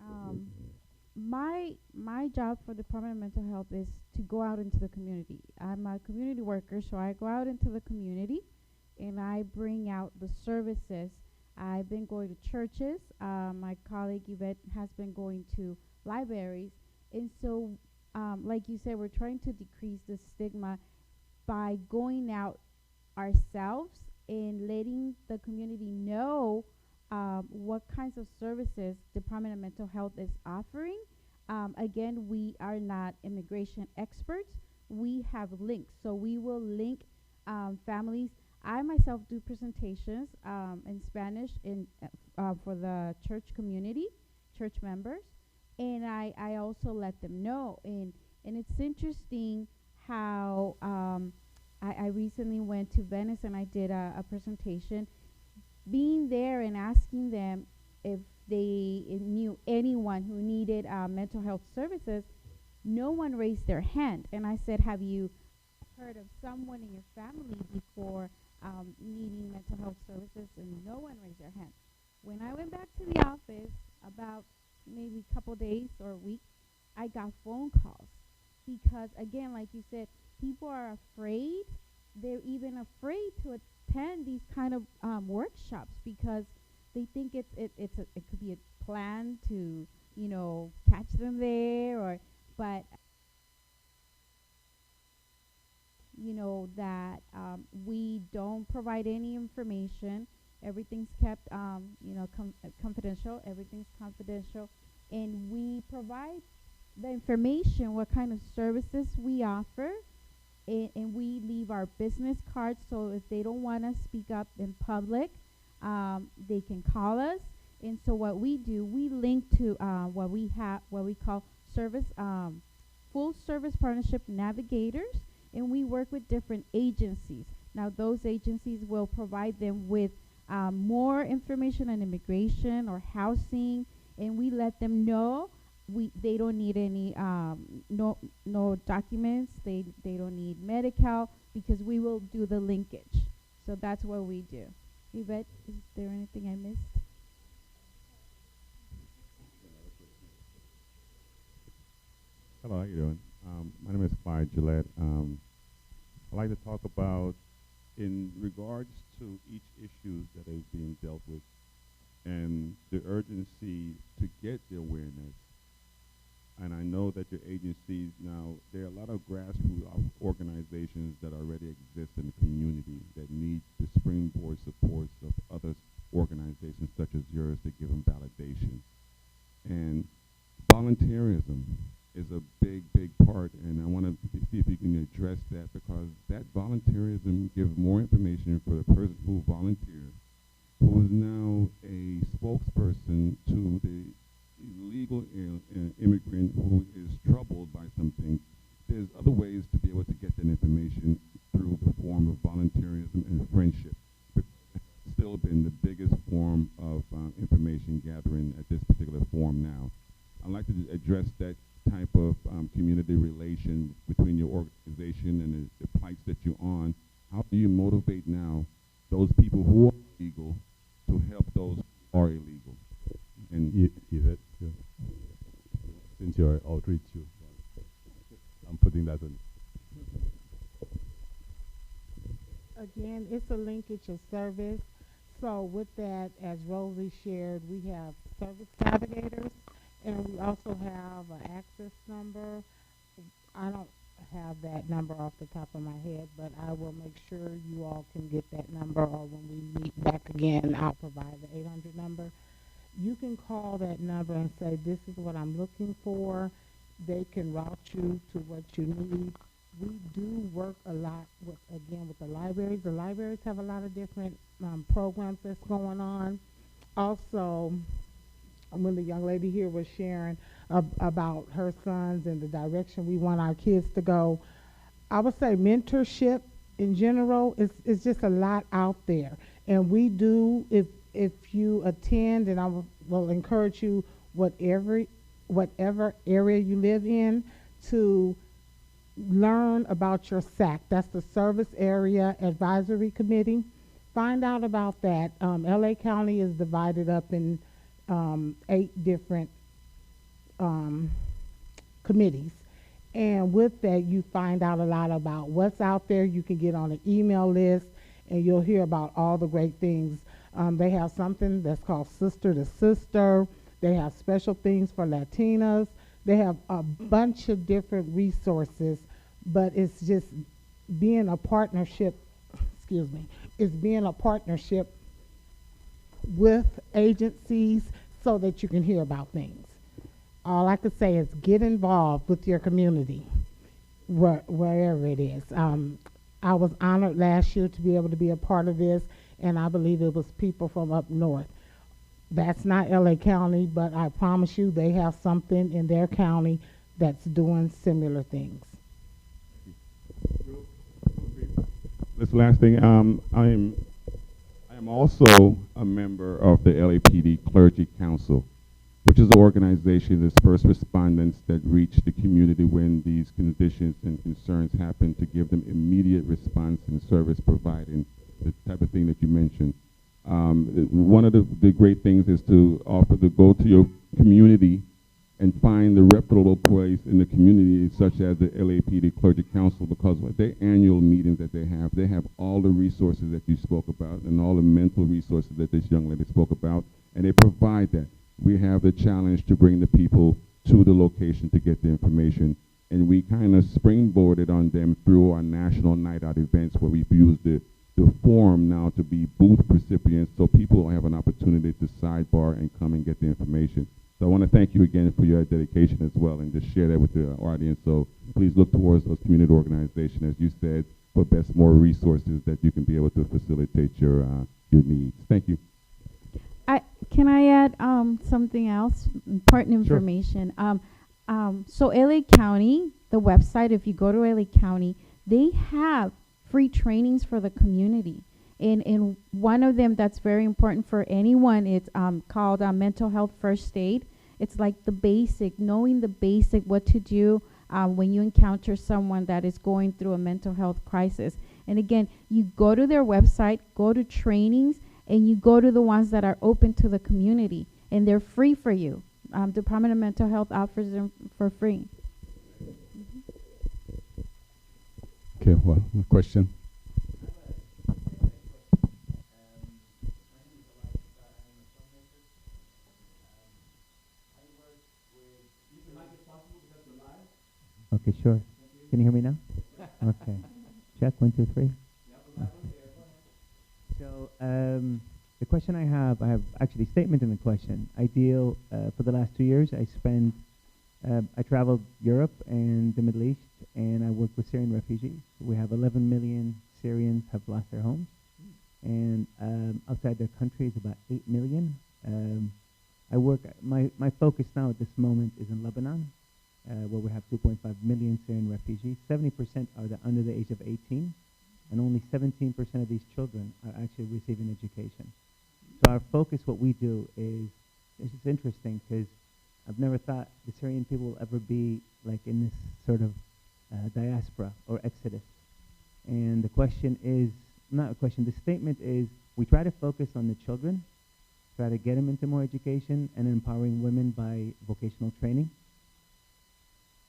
my job for Department of Mental Health is to go out into the community. I'm a community worker, so I go out into the community and I bring out the services. I've been going to churches. My colleague Yvette has been going to libraries, and so like you said, we're trying to decrease the stigma by going out ourselves and letting the community know what kinds of services Department of Mental Health is offering. Again, we are not immigration experts. We have links, so we will link families. I myself do presentations in Spanish for the church community, church members, and I also let them know. And And it's interesting how I recently went to Venice and I did a presentation. Being there and asking them if they knew anyone who needed mental health services, no one raised their hand. And I said, have you heard of someone in your family before needing mental health services? And no one raised their hand. When I went back to the office, about maybe a couple days or a week, I got phone calls because, again, like you said, people are afraid. They're even afraid to attend these kind of workshops because they think it could be a plan to catch them there, or but that we don't provide any information. Everything's kept confidential. Everything's confidential, and we provide the information, what kind of services we offer, and we leave our business cards, so if they don't want to speak up in public, they can call us. And so what we do, we link to what we call service full service partnership navigators, and we work with different agencies. Now those agencies will provide them with more information on immigration or housing, and we let them know they don't need any no documents. They don't need medical, because we will do the linkage. So that's what we do. Yvette, is there anything I missed? Hello, how you doing? My name is Clyde Gillette. I'd like to talk about, in regards to each issue that is being dealt with and the urgency to get the awareness. And I know that your agencies now, there are a lot of grassroots organizations that already exist in the community that need the springboard supports of other organizations such as yours to give them validation. And volunteerism is a big, big part, and I want to see if you can address that, because that volunteerism gives more information for the person who volunteers, who is now a spokesperson to the illegal immigrant who is troubled by something. There's other ways to be able to get that information through the form of volunteerism and friendship. But it's still been the biggest form of information gathering at this particular form now. I'd like to address that type of community relation between your organization and the plights that you're on. How do you motivate now those people who are legal to help those who are illegal? And Yvette, since you're outreach, I'm putting that on. Again, it's a linkage of service. So with that, as Rosie shared, we have service navigators, and we also have an access number. I don't have that number off the top of my head, but I will make sure you all can get that number, or when we meet back again, I'll provide the 800 number. You can call that number and say, this is what I'm looking for. They can route you to what you need. We do work a lot with the libraries. The libraries have a lot of different programs that's going on. Also, when the young lady here was sharing about her sons and the direction we want our kids to go, I would say mentorship in general is just a lot out there. And we do, if you attend, and I will encourage you, whatever area you live in, to learn about your SAC. That's the Service Area Advisory Committee. Find out about that. LA County is divided up in 8 different committees. And with that, you find out a lot about what's out there. You can get on an email list, and you'll hear about all the great things. They have something that's called Sister to Sister. They have special things for Latinas. They have a bunch of different resources, but it's just being a partnership, it's being a partnership with agencies so that you can hear about things. All I could say is get involved with your community, wherever it is. I was honored last year to be able to be a part of this, and I believe it was people from up north. That's not LA County, but I promise you they have something in their county that's doing similar things. This last thing, I am also a member of the LAPD Clergy Council, which is an organization that's first responders that reach the community when these conditions and concerns happen to give them immediate response and service providing the type of thing that you mentioned. One of the great things is to offer to go to your community and find the reputable place in the community, such as the LAPD Clergy Council, because with their annual meetings that they have all the resources that you spoke about and all the mental resources that this young lady spoke about, and they provide that. We have the challenge to bring the people to the location to get the information, and we kind of springboarded on them through our national night out events where we've used the forum now to be booth recipients so people have an opportunity to sidebar and come and get the information. So I want to thank you again for your dedication as well, and just share that with the audience. So please look towards those community organizations, as you said, for best more resources that you can be able to facilitate your needs. Thank you. Can I add something else, important information? So LA County, the website, if you go to LA County, they have free trainings for the community. And one of them that's very important for anyone, it's called Mental Health First Aid. It's like the basic, knowing the basic, what to do when you encounter someone that is going through a mental health crisis. And again, you go to their website, go to trainings, and you go to the ones that are open to the community, and they're free for you. Department of Mental Health offers them for free. Okay, well, a question? Okay, sure. Can you hear me now? Okay. Check, 1, 2, 3. Okay. So the question I have actually a statement in the question. I deal, for the last 2 years, I traveled Europe and the Middle East, and I work with Syrian refugees. We have 11 million Syrians have lost their homes, and outside their country is about 8 million. My focus now at this moment is in Lebanon, where we have 2.5 million Syrian refugees. 70% are under the age of 18, and only 17% of these children are actually receiving education. So our focus, what we do is, it's just interesting because I've never thought the Syrian people will ever be like in this sort of diaspora or exodus. And the question is, not a question, the statement is, we try to focus on the children, try to get them into more education and empowering women by vocational training.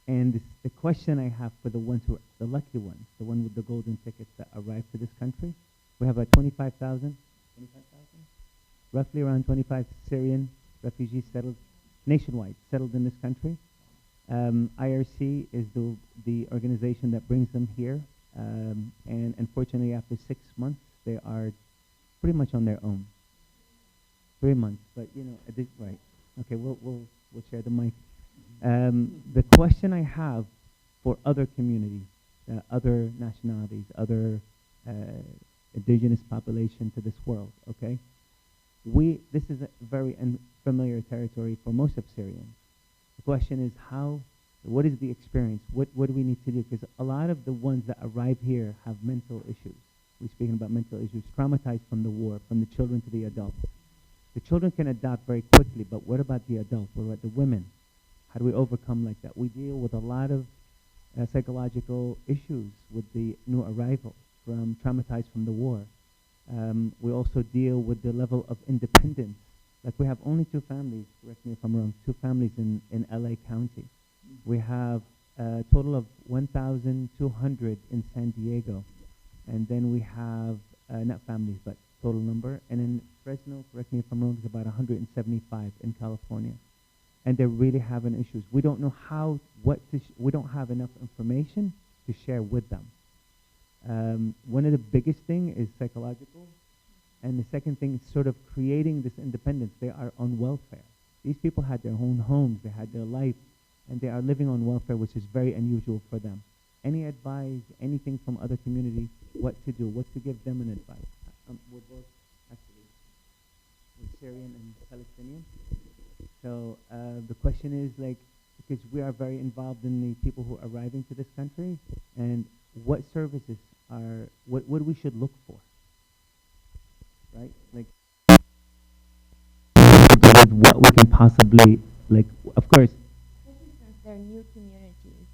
And the question I have for the ones who are the lucky ones, the one with the golden tickets that arrived to this country, we have about 25,000, roughly around 25 Syrian refugees settled nationwide, settled in this country. IRC is the organization that brings them here, and unfortunately after 6 months, they are pretty much on their own. 3 months, but you know, right? Okay, we'll share the mic. The question I have for other communities, other nationalities, other indigenous population to this world, okay? This is a very unfamiliar territory for most of Syrians. The question is what is the experience? What do we need to do? Because a lot of the ones that arrive here have mental issues. We're speaking about mental issues, traumatized from the war, from the children to the adults. The children can adapt very quickly, but what about the adults? What about the women? How do we overcome like that? We deal with a lot of psychological issues with the new arrival from traumatized from the war. We also deal with the level of independence. Like we have only 2 families, correct me if I'm wrong, 2 families in LA County. We have a total of 1,200 in San Diego. And then we have, not families, but total number. And in Fresno, correct me if I'm wrong, it's about 175 in California. And they're really having issues. We don't know we don't have enough information to share with them. One of the biggest thing is psychological. And the second thing is sort of creating this independence. They are on welfare. These people had their own homes, they had their life, and they are living on welfare, which is very unusual for them. Any advice, anything from other communities, what to do, what to give them an advice? We're both actually, we're Syrian and Palestinian. So the question is like, because we are very involved in the people who are arriving to this country and what services are, what we should look for, right? Like, what we can possibly, like, of course. Especially since they're new communities.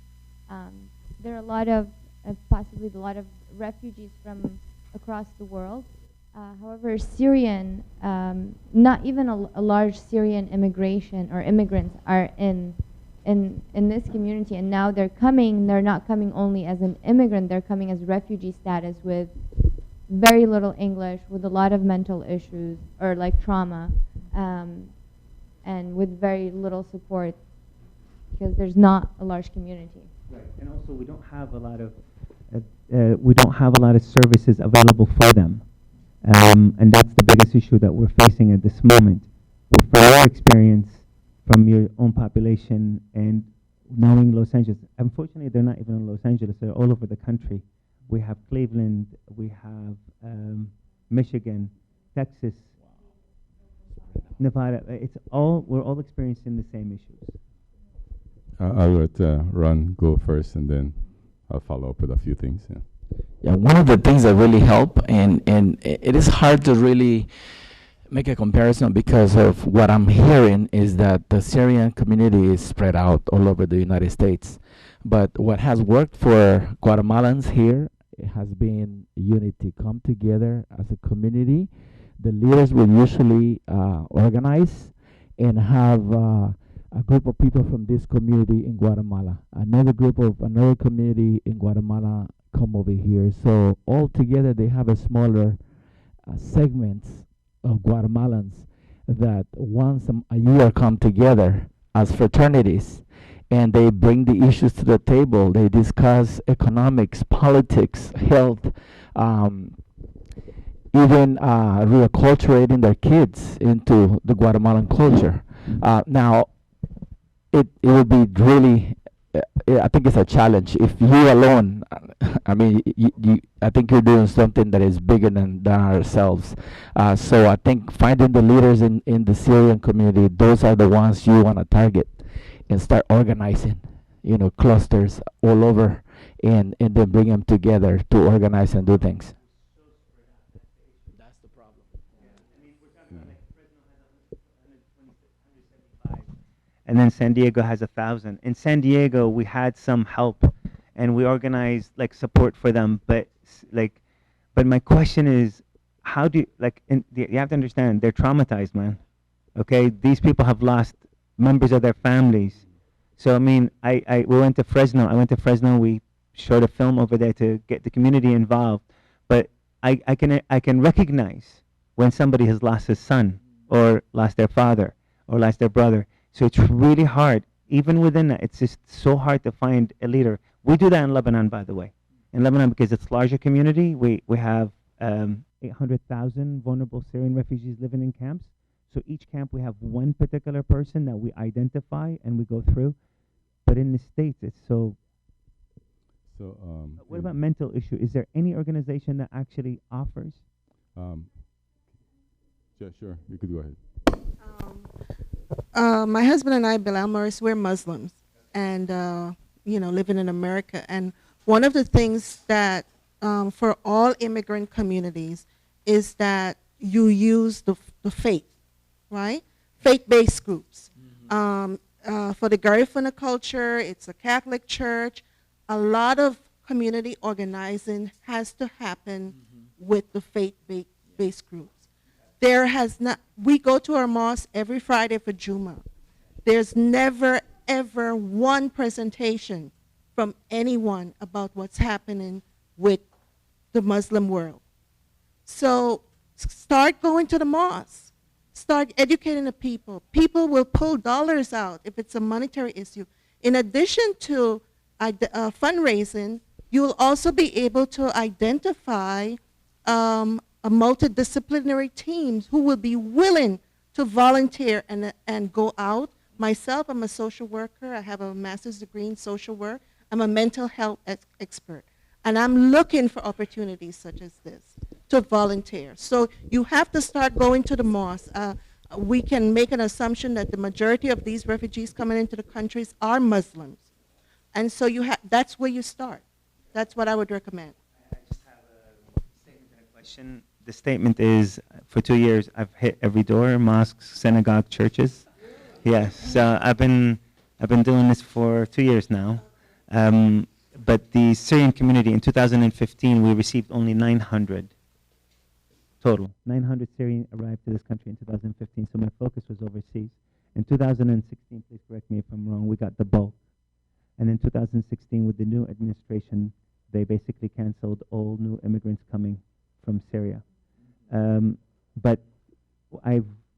There are a lot of, possibly a lot of refugees from across the world. However, Syrian, not even a large Syrian immigration or immigrants are in this community, and now they're coming. They're not coming only as an immigrant; they're coming as refugee status with very little English, with a lot of mental issues or like trauma, and with very little support because there's not a large community. Right, and also we don't have a lot of services available for them. And that's the biggest issue that we're facing at this moment. Well, from your experience, from your own population, and knowing Los Angeles, unfortunately, they're not even in Los Angeles. They're all over the country. We have Cleveland, we have Michigan, Texas, Nevada. We're all experiencing the same issues. I'll let Ron go first, and then I'll follow up with a few things. Yeah. Yeah, one of the things that really help, and it is hard to really make a comparison because of what I'm hearing is that the Syrian community is spread out all over the United States. But what has worked for Guatemalans here, it has been unity, come together as a community. The leaders will usually organize and have a group of people from this community in Guatemala, another community in Guatemala come over here. So all together they have a smaller segments of Guatemalans that once a year come together as fraternities, and they bring the issues to the table. They discuss economics, politics, health, even reacculturating their kids into the Guatemalan culture. Now, it will be really, I think it's a challenge. If you alone, I mean, I think you're doing something that is bigger than ourselves. So I think finding the leaders in the Syrian community, those are the ones you want to target and start organizing, clusters all over, and then bring them together to organize and do things. That's the problem. And then San Diego has 1,000. In San Diego, we had some help, and we organized like support for them. But my question is, how do you have to understand they're traumatized, man. Okay, these people have lost members of their families. So I mean, we went to Fresno. I went to Fresno. We showed a film over there to get the community involved. But I can recognize when somebody has lost his son, or lost their father, or lost their brother. So it's really hard. Even within that, it's just so hard to find a leader. We do that in Lebanon, by the way. In Lebanon, because it's a larger community, we have 800,000 vulnerable Syrian refugees living in camps. So each camp, we have one particular person that we identify and we go through. But in the States, it's so... So, what about mental issue? Is there any organization that actually offers? Yeah, sure. You could go ahead. My husband and I, Bilal Morris, we're Muslims, and living in America. And one of the things that for all immigrant communities is that you use the faith, right? Faith-based groups. For the Garifuna culture, it's a Catholic church. A lot of community organizing has to happen with the faith-based groups. There has not, we go to our mosque every Friday for Juma. There's never, ever one presentation from anyone about what's happening with the Muslim world. So start going to the mosque. Start educating the people. People will pull dollars out if it's a monetary issue. In addition to fundraising, you will also be able to identify a multidisciplinary teams who will be willing to volunteer and go out. Myself, I'm a social worker. I have a master's degree in social work. I'm a mental health expert. And I'm looking for opportunities such as this to volunteer. So you have to start going to the mosque. we can make an assumption that the majority of these refugees coming into the countries are Muslims. And so that's where you start. That's what I would recommend. I just have a statement and a question. The statement is, for 2 years, I've hit every door, mosques, synagogue, churches. Yes, so I've been doing this for 2 years now. But the Syrian community, in 2015, we received only 900 total. 900 Syrians arrived to this country in 2015, so my focus was overseas. In 2016, please correct me if I'm wrong, we got the bulk. And in 2016, with the new administration, they basically canceled all new immigrants coming from Syria. But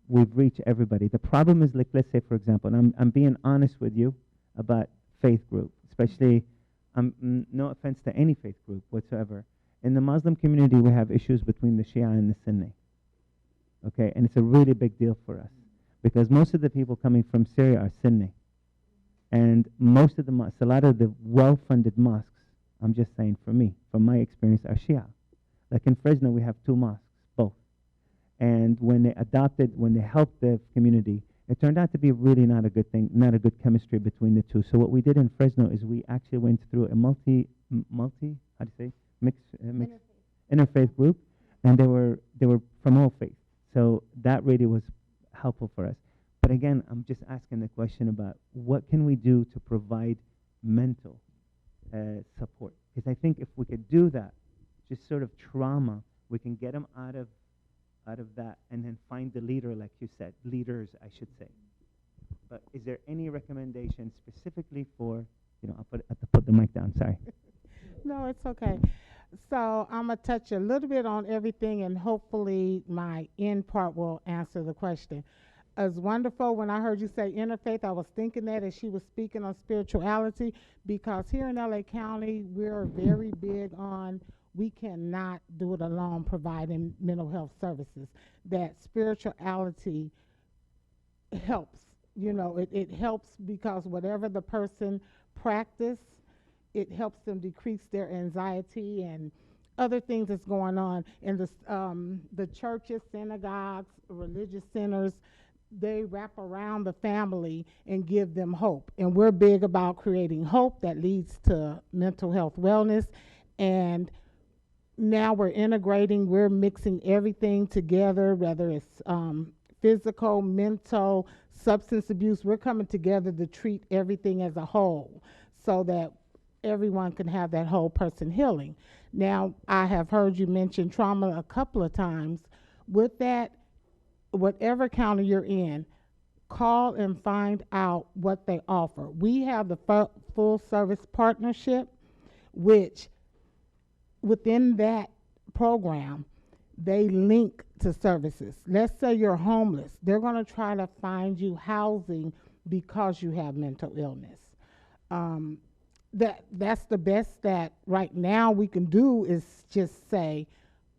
we've reached everybody. The problem is, like, let's say, for example, and I'm being honest with you about faith group, especially, no offense to any faith group whatsoever. In the Muslim community, we have issues between the Shia and the Sunni. Okay, and it's a really big deal for us because most of the people coming from Syria are Sunni. And most of the mosques, a lot of the well-funded mosques, I'm just saying for me, from my experience, are Shia. Like in Fresno, we have 2 mosques, both. And when they helped the community, it turned out to be really not a good thing, not a good chemistry between the two. So what we did in Fresno is we actually went through a mixed interfaith group, and they were from all faiths. So that really was helpful for us. But again, I'm just asking the question about what can we do to provide mental support? Because I think if we could do that, just sort of trauma, we can get them out of that and then find the leader, like you said, leaders, I should say. But is there any recommendation specifically for, I'll put the mic down, sorry. No, it's okay. So I'm going to touch a little bit on everything, and hopefully my end part will answer the question. It's wonderful. When I heard you say interfaith, I was thinking that as she was speaking on spirituality, because here in LA County, we're very big on we cannot do it alone providing mental health services. That spirituality helps. It helps because whatever the person practice, it helps them decrease their anxiety and other things that's going on. And the churches, synagogues, religious centers, they wrap around the family and give them hope. And we're big about creating hope that leads to mental health wellness. And now we're mixing everything together, whether it's physical, mental, substance abuse. We're coming together to treat everything as a whole so that everyone can have that whole person healing. Now, I have heard you mention trauma a couple of times. With that, whatever county you're in, call and find out what they offer. We have the full service partnership, which within that program, they link to services. Let's say you're homeless. They're going to try to find you housing because you have mental illness. That's the best that right now we can do is just say,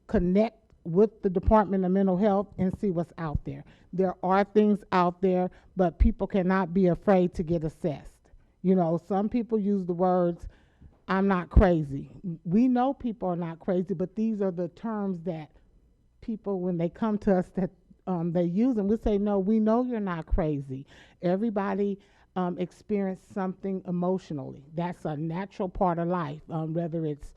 connect with the Department of Mental Health and see what's out there. There are things out there, but people cannot be afraid to get assessed. Some people use the words, I'm not crazy. We know people are not crazy, but these are the terms that people, when they come to us, that they use, and we say, no, we know you're not crazy. Everybody experienced something emotionally. That's a natural part of life, whether it's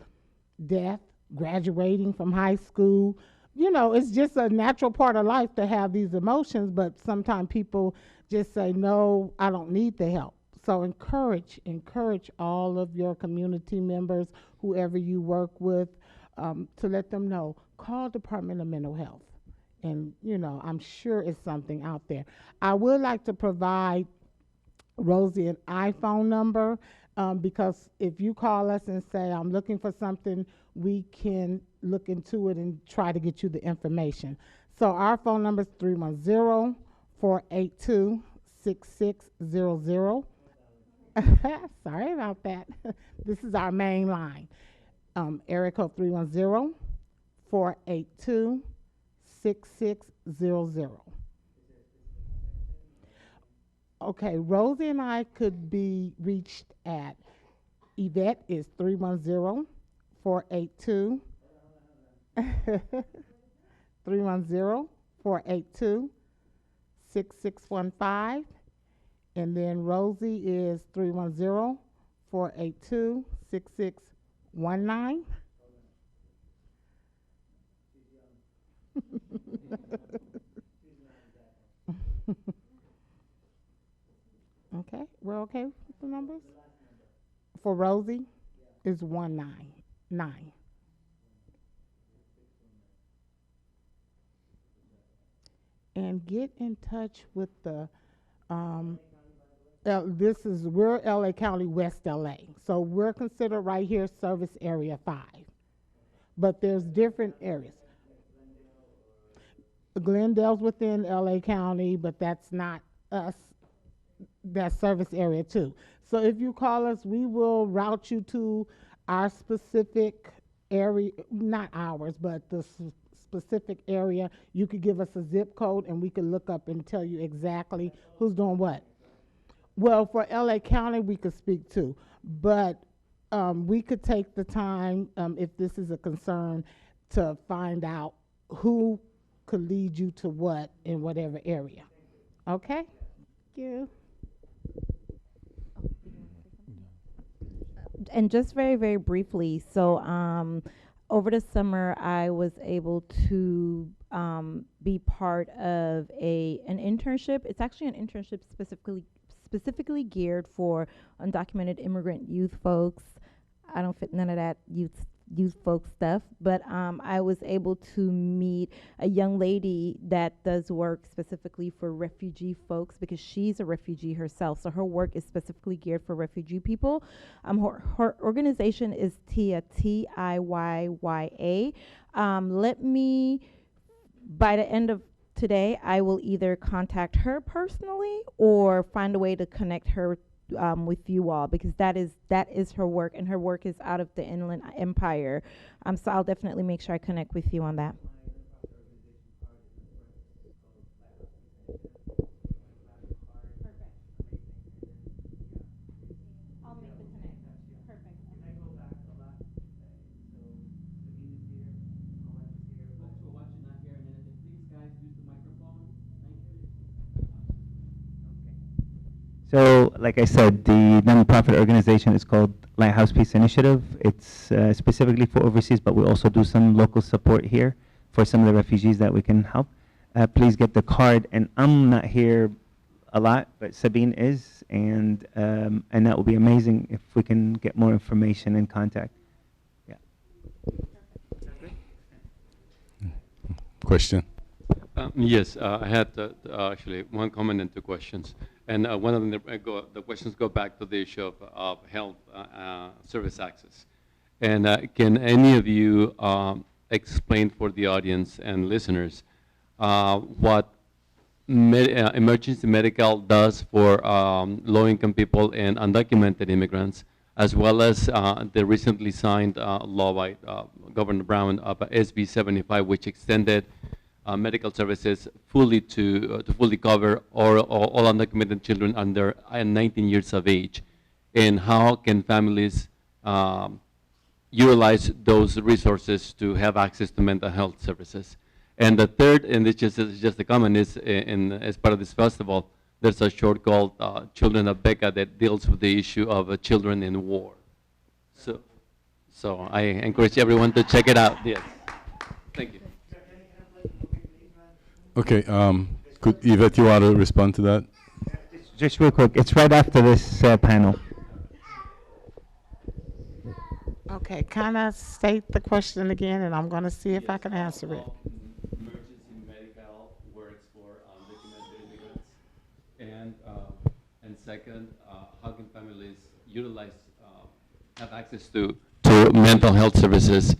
death, graduating from high school. It's just a natural part of life to have these emotions, but sometimes people just say, no, I don't need the help. So encourage all of your community members, whoever you work with, to let them know, call Department of Mental Health. And, I'm sure it's something out there. I would like to provide Rosie an iPhone number, because if you call us and say, I'm looking for something, we can look into it and try to get you the information. So our phone number is 310-482-6600. Sorry about that. This is our main line. Area code 310-482-6600. Okay, Rosie and I could be reached at Yvette is 310-482 310-482 310-482-6615. And then Rosie is 310-482-6619. Okay, we're okay with the numbers? For Rosie is 199. And get in touch with the, we're LA County, West LA. So we're considered right here Service Area 5. But there's different areas. Glendale's within LA County, but that's not us. That's Service Area 2. So if you call us, we will route you to our specific area, not ours, but the specific area. You could give us a zip code and we could look up and tell you exactly who's doing what. Well, for LA County, we could speak to, but we could take the time, if this is a concern, to find out who could lead you to what in whatever area. Okay? Thank you. And just very, very briefly, so over the summer, I was able to be part of an internship. It's actually an internship specifically geared for undocumented immigrant youth folks. I don't fit none of that youth folk stuff, but I was able to meet a young lady that does work specifically for refugee folks because she's a refugee herself. So her work is specifically geared for refugee people. Her organization is TIYA, Tiyya. Let me, by the end of today, I will either contact her personally or find a way to connect her with you all, because that is her work, and her work is out of the Inland Empire. So I'll definitely make sure I connect with you on that. So, like I said, the nonprofit organization is called Lighthouse Peace Initiative. It's specifically for overseas, but we also do some local support here for some of the refugees that we can help. Please get the card. And I'm not here a lot, but Sabine is, and that would be amazing if we can get more information and contact. Yeah. Question? Yes, I had actually one comment and two questions. And one of them, the questions go back to the issue of health service access. And can any of you explain for the audience and listeners what emergency medical does for low-income people and undocumented immigrants, as well as the recently signed law by Governor Brown of SB 75, which extended medical services fully to fully cover all undocumented children under 19 years of age, and how can families utilize those resources to have access to mental health services? And the third, and this is just a comment, is as part of this festival, there's a short called Children of Becca that deals with the issue of children in war. So I encourage everyone to check it out. Yes. Thank you. Okay, could Yvette, you want to respond to that? Just real quick, it's right after this panel. Okay, kind of state the question again, and I'm going to see if I can answer it. Emergency medical works for undocumented immigrants, and second, how can families utilize, have access to mental health services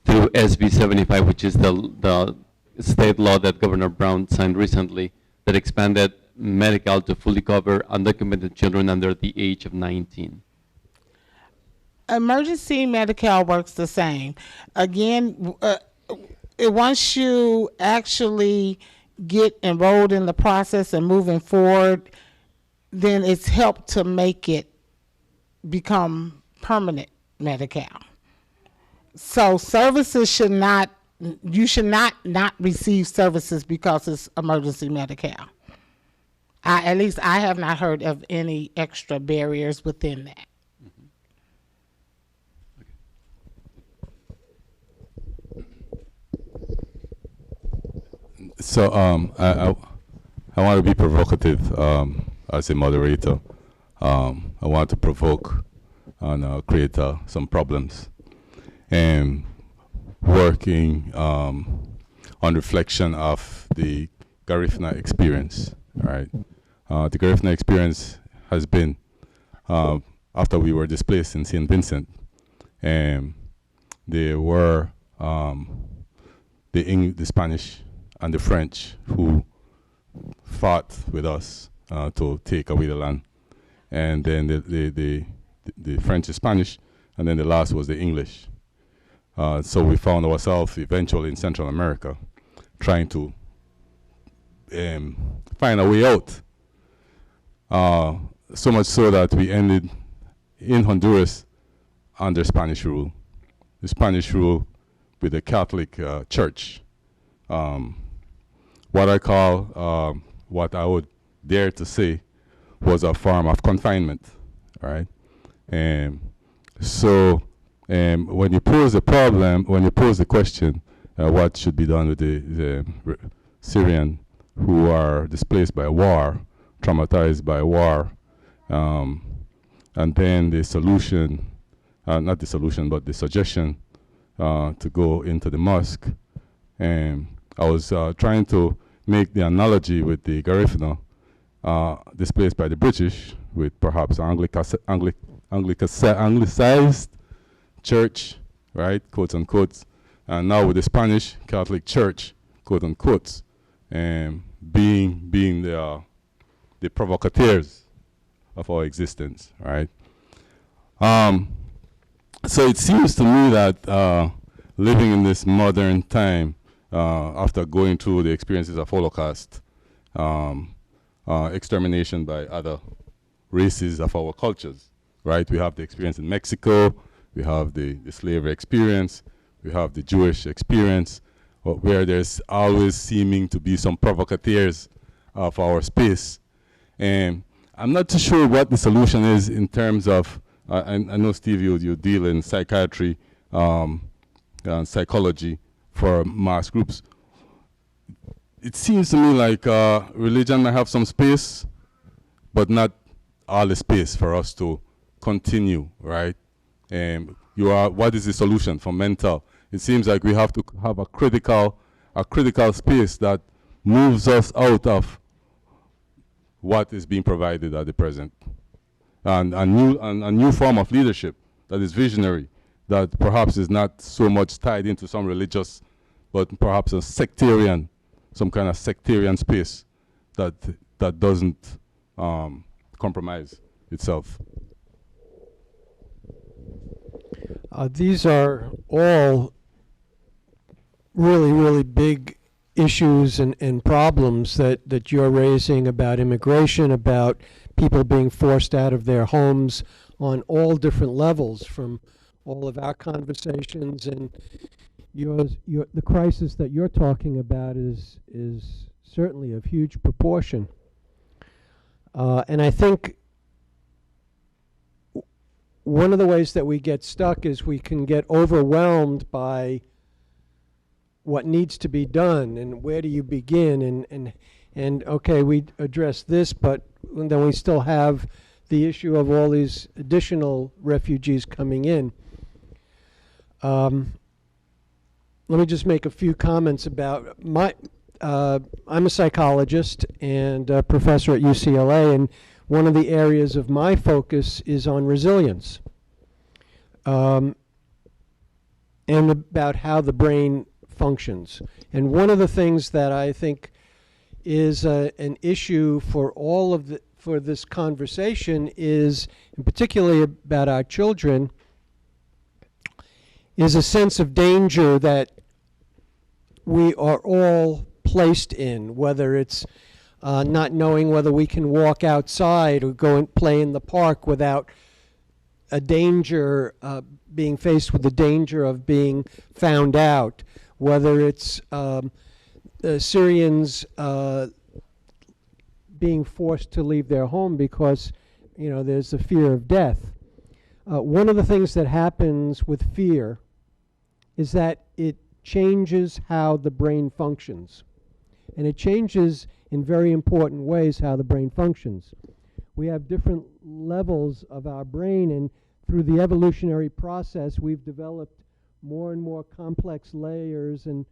through SB 75, which is the state law that Governor Brown signed recently that expanded medical to fully cover undocumented children under the age of 19. Emergency medical works the same. Again, once you actually get enrolled in the process and moving forward, then it's helped to make it become permanent medical. So services should not, you should not receive services because it's emergency medical. At least I have not heard of any extra barriers within that. So I want to be provocative as a moderator. I want to provoke and create some problems. And working on reflection of the Garifuna experience, right? The Garifuna experience has been after we were displaced in St. Vincent, and there were the Spanish and the French who fought with us to take away the land, and then the French and Spanish, and then the last was the English. So we found ourselves eventually in Central America, trying to find a way out. So much so that we ended in Honduras under Spanish rule. The Spanish rule with the Catholic Church. What I call, what I would dare to say, was a form of confinement, right? And so when you pose the problem, when you pose the question, what should be done with the Syrian who are displaced by war, traumatized by war, and then the solution, not the solution, but the suggestion to go into the mosque. And I was trying to make the analogy with the Garifuna displaced by the British, with perhaps anglicized church, right, quote unquote, and now with the Spanish Catholic Church, quote unquote, and being the provocateurs of our existence, right? So it seems to me that living in this modern time, after going through the experiences of Holocaust, extermination by other races of our cultures, right? We have the experience in Mexico, we have the slavery experience, we have the Jewish experience, where there's always seeming to be some provocateurs of our space. And I'm not too sure what the solution is in terms of, I know, Steve, you deal in psychiatry and psychology for mass groups. It seems to me like religion might have some space, but not all the space for us to continue, right? What is the solution for mental? It seems like we have to have a critical space that moves us out of what is being provided at the present. And a new form of leadership that is visionary, that perhaps is not so much tied into some religious, but perhaps a sectarian, some kind of sectarian space that doesn't compromise itself. These are all really, really big issues and problems that you're raising about immigration, about people being forced out of their homes on all different levels, from all of our conversations, and the crisis that you're talking about is certainly of huge proportion. And I think one of the ways that we get stuck is we can get overwhelmed by what needs to be done and where do you begin, and okay, we address this, but then we still have the issue of all these additional refugees coming in. Let me just make a few comments about I'm a psychologist and a professor at UCLA, and one of the areas of my focus is on resilience, and about how the brain functions. And one of the things that I think is an issue for for this conversation is, and particularly about our children, is a sense of danger that we are all placed in, whether it's not knowing whether we can walk outside or go and play in the park without a danger, being faced with the danger of being found out, whether it's Syrians being forced to leave their home because, you know, there's the fear of death. One of the things that happens with fear is that it changes how the brain functions. And it changes in very important ways how the brain functions. We have different levels of our brain, and through the evolutionary process, we've developed more and more complex layers and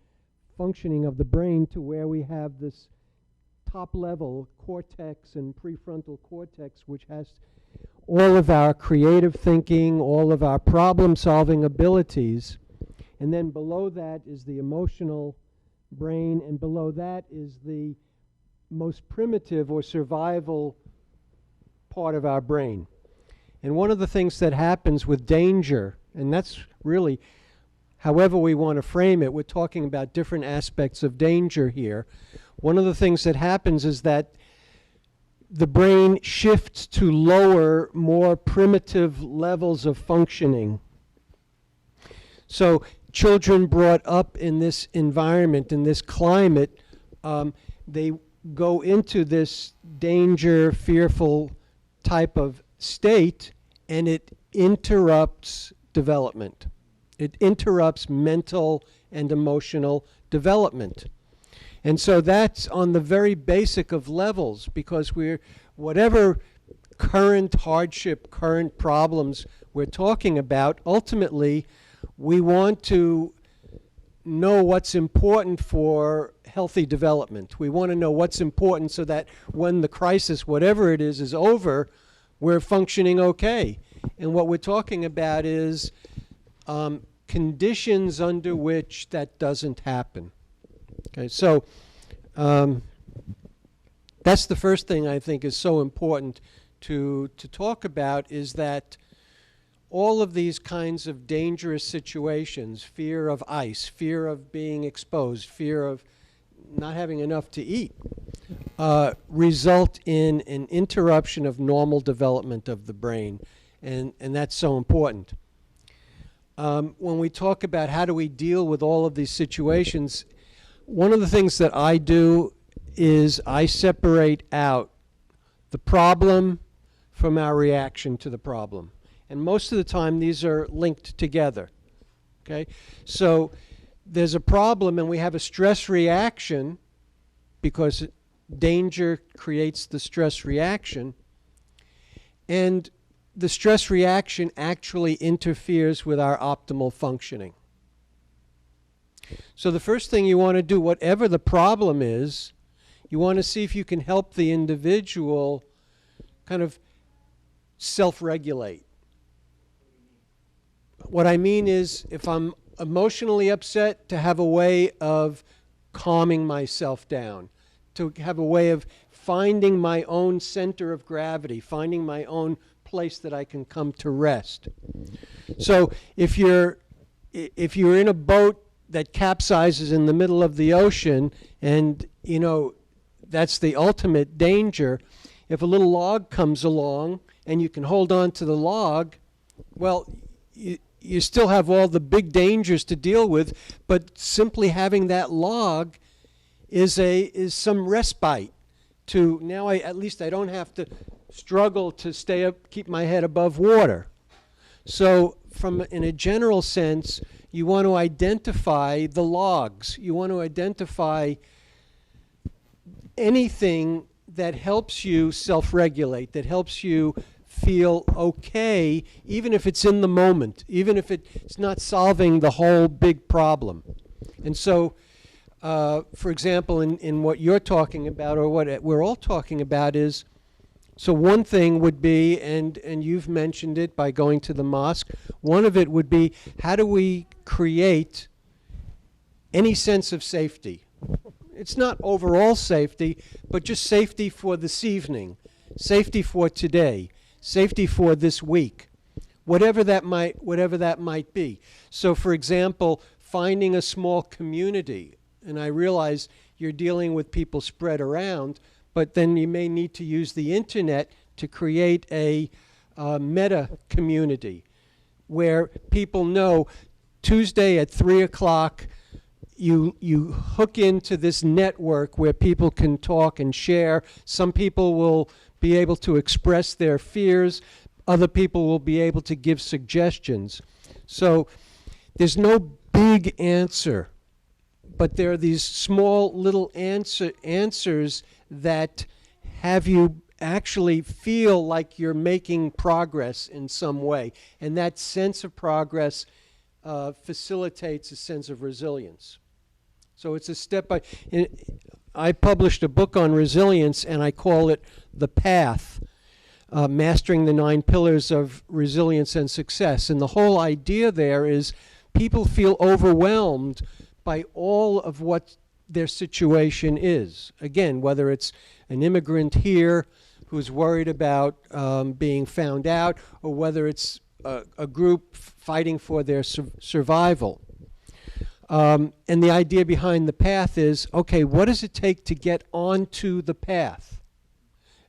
functioning of the brain to where we have this top level cortex and prefrontal cortex, which has all of our creative thinking, all of our problem solving abilities. And then below that is the emotional brain, and below that is the most primitive or survival part of our brain. And one of the things that happens with danger, and that's really, however we want to frame it, we're talking about different aspects of danger here. One of the things that happens is that the brain shifts to lower, more primitive levels of functioning. So children brought up in this environment, in this climate, they go into this danger, fearful type of state, and it interrupts development. It interrupts mental and emotional development. And so that's on the very basic of levels, because whatever current hardship, current problems we're talking about, ultimately we want to know what's important for healthy development. We want to know what's important so that when the crisis, whatever it is over, we're functioning okay. And what we're talking about is conditions under which that doesn't happen. Okay, so that's the first thing I think is so important to talk about, is that all of these kinds of dangerous situations, fear of ice, fear of being exposed, fear of not having enough to eat, result in an interruption of normal development of the brain, and that's so important. When we talk about how do we deal with all of these situations, one of the things that I do is I separate out the problem from our reaction to the problem. And most of the time, these are linked together. Okay? So there's a problem, and we have a stress reaction because danger creates the stress reaction. And the stress reaction actually interferes with our optimal functioning. So the first thing you want to do, whatever the problem is, you want to see if you can help the individual kind of self-regulate. What I mean is, if I'm emotionally upset, to have a way of calming myself down, to have a way of finding my own center of gravity, finding my own place that I can come to rest. So if you're in a boat that capsizes in the middle of the ocean, and you know that's the ultimate danger, if a little log comes along and you can hold on to the log, well, you still have all the big dangers to deal with, but simply having that log is some respite to now at least I don't have to struggle to stay up, keep my head above water. So in a general sense, you want to identify the logs. You want to identify anything that helps you self-regulate, that helps you feel okay, even if it's in the moment, even if it's not solving the whole big problem. And so, for example, in what you're talking about, or what we're all talking about, is, so one thing would be, and you've mentioned it by going to the mosque, one of it would be, how do we create any sense of safety? It's not overall safety, but just safety for this evening, safety for today, safety for this week, whatever that might be. So for example, finding a small community, and I realize you're dealing with people spread around, but then you may need to use the internet to create a meta community where people know Tuesday at 3 o'clock, you hook into this network where people can talk and share. Some people will be able to express their fears. Other people will be able to give suggestions. So there's no big answer, but there are these small little answers that have you actually feel like you're making progress in some way. And that sense of progress facilitates a sense of resilience. So it's a step by. I published a book on resilience, and I call it The Path, Mastering the 9 Pillars of Resilience and Success. And the whole idea there is people feel overwhelmed by all of what their situation is. Again, whether it's an immigrant here who's worried about being found out, or whether it's a group fighting for their survival. And the idea behind the path is, okay, what does it take to get onto the path?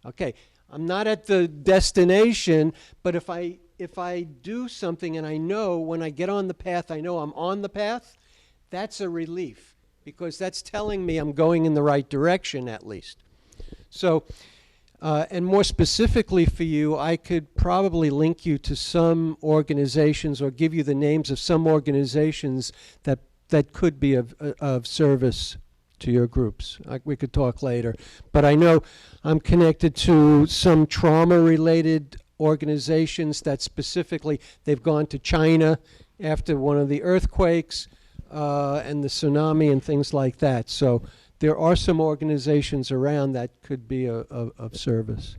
Okay, I'm not at the destination, but if I do something and I know when I get on the path, I know I'm on the path, that's a relief, because that's telling me I'm going in the right direction at least. So, and more specifically for you, I could probably link you to some organizations or give you the names of some organizations that could be of service to your groups. We could talk later. But I know I'm connected to some trauma-related organizations that specifically, they've gone to China after one of the earthquakes and the tsunami and things like that. So there are some organizations around that could be of service.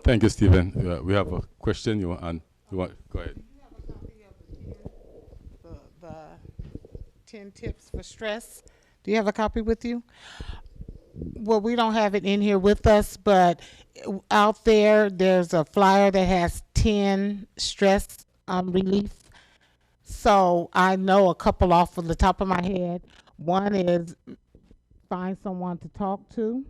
Thank you, Stephen. We have a question. You want? Go ahead. The 10 tips for stress. Do you have a copy with you? Well, we don't have it in here with us, but out there's a flyer that has 10 stress relief. So I know a couple off of the top of my head. One is find someone to talk to.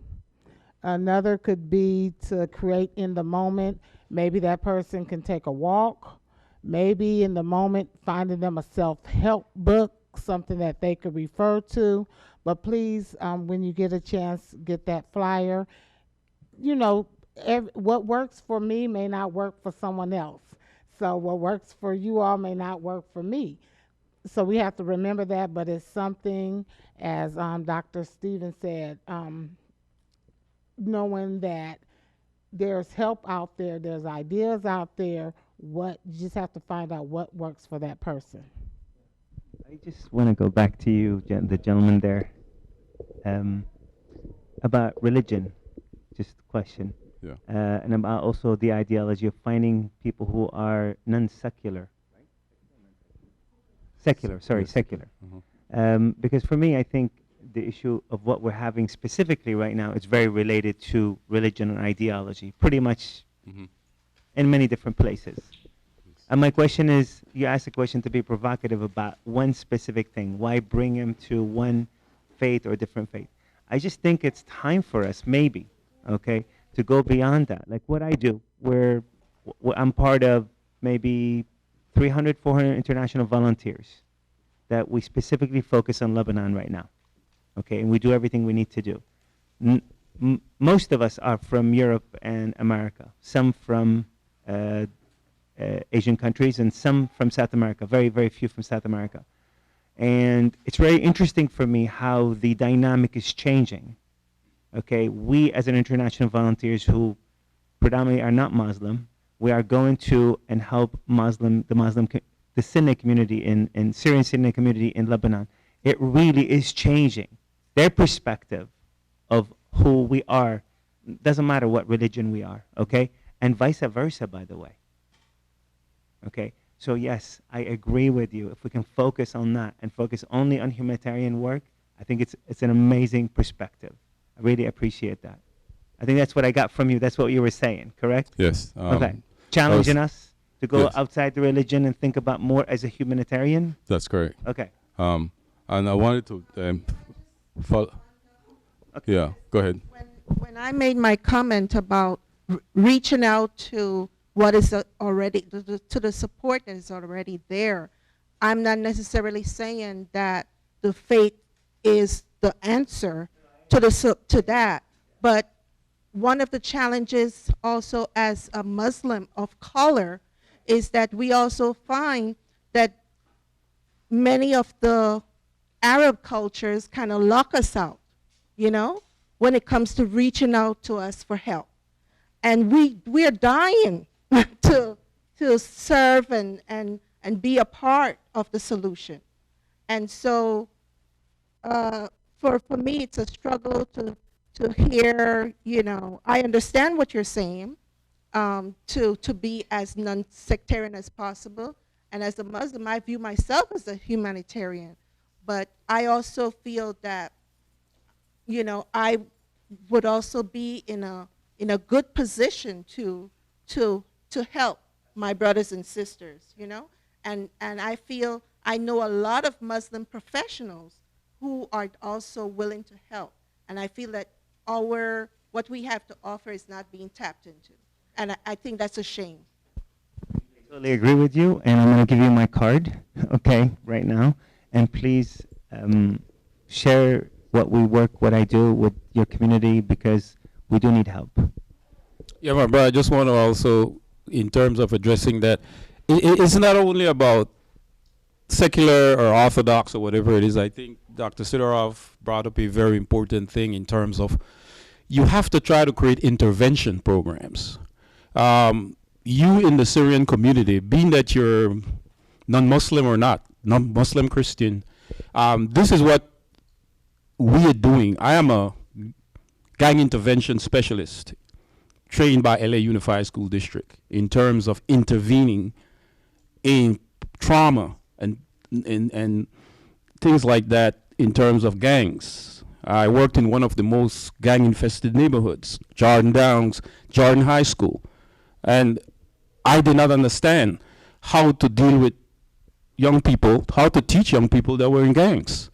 Another could be to create in the moment. Maybe that person can take a walk. Maybe in the moment finding them a self-help book, something that they could refer to. But please, when you get a chance, get that flyer. You know, what works for me may not work for someone else. So what works for you all may not work for me. So we have to remember that, but it's something, as Dr. Stevens said, knowing that there's help out there, there's ideas out there, you just have to find out what works for that person. I just want to go back to you, the gentleman there, about religion, just a question. Yeah. And about also the ideology of finding people who are non-secular. Secular. Mm-hmm. Because for me, I think the issue of what we're having specifically right now is very related to religion and ideology, pretty much in many different places. And my question is, you asked a question to be provocative about one specific thing. Why bring him to one faith or different faith? I just think it's time for us, maybe, okay, to go beyond that. Like what I do, where I'm part of maybe 300, 400 international volunteers that we specifically focus on Lebanon right now. Okay, and we do everything we need to do. Most of us are from Europe and America, some from Asian countries, and some from South America, very, very few from South America. And it's very interesting for me how the dynamic is changing. Okay, we as an international volunteers who predominantly are not Muslim, we are going to and help the Sunni community in Syrian Sunni community in Lebanon. It really is changing their perspective of who we are. Doesn't matter what religion we are, okay? And vice versa, by the way. Okay, so yes, I agree with you. If we can focus on that and focus only on humanitarian work, I think it's an amazing perspective. I really appreciate that. I think that's what I got from you. That's what you were saying, correct? Yes. Okay. Challenging us to go outside the religion and think about more as a humanitarian? That's correct. Okay. And I wanted to follow. Okay. Yeah, go ahead. When I made my comment about reaching out to what is already, to the support that is already there I'm not necessarily saying that the faith is the answer to that, but one of the challenges also as a Muslim of color is that we also find that many of the Arab cultures kind of lock us out, you know, when it comes to reaching out to us for help. And we are dying to serve and be a part of the solution. And so for me, it's a struggle to hear, you know, I understand what you're saying, to be as non-sectarian as possible. And as a Muslim, I view myself as a humanitarian. But I also feel that, you know, I would also be in a good position to help my brothers and sisters, you know? And I feel I know a lot of Muslim professionals who are also willing to help. And I feel that what we have to offer is not being tapped into. And I think that's a shame. I totally agree with you, and I'm going to give you my card, okay, right now. And please share what I do with your community, because we do need help. Yeah, my brother, I just want to also, in terms of addressing that, it's not only about secular or orthodox or whatever it is. I think Dr. Sidorov brought up a very important thing in terms of you have to try to create intervention programs. You in the Syrian community, being that you're non-Muslim or not, non-Muslim Christian, this is what we are doing. I am a gang intervention specialist trained by LA Unified School District in terms of intervening in trauma and things like that in terms of gangs. I worked in one of the most gang-infested neighborhoods, Jordan Downs, Jordan High School. And I did not understand how to deal with young people, how to teach young people that were in gangs.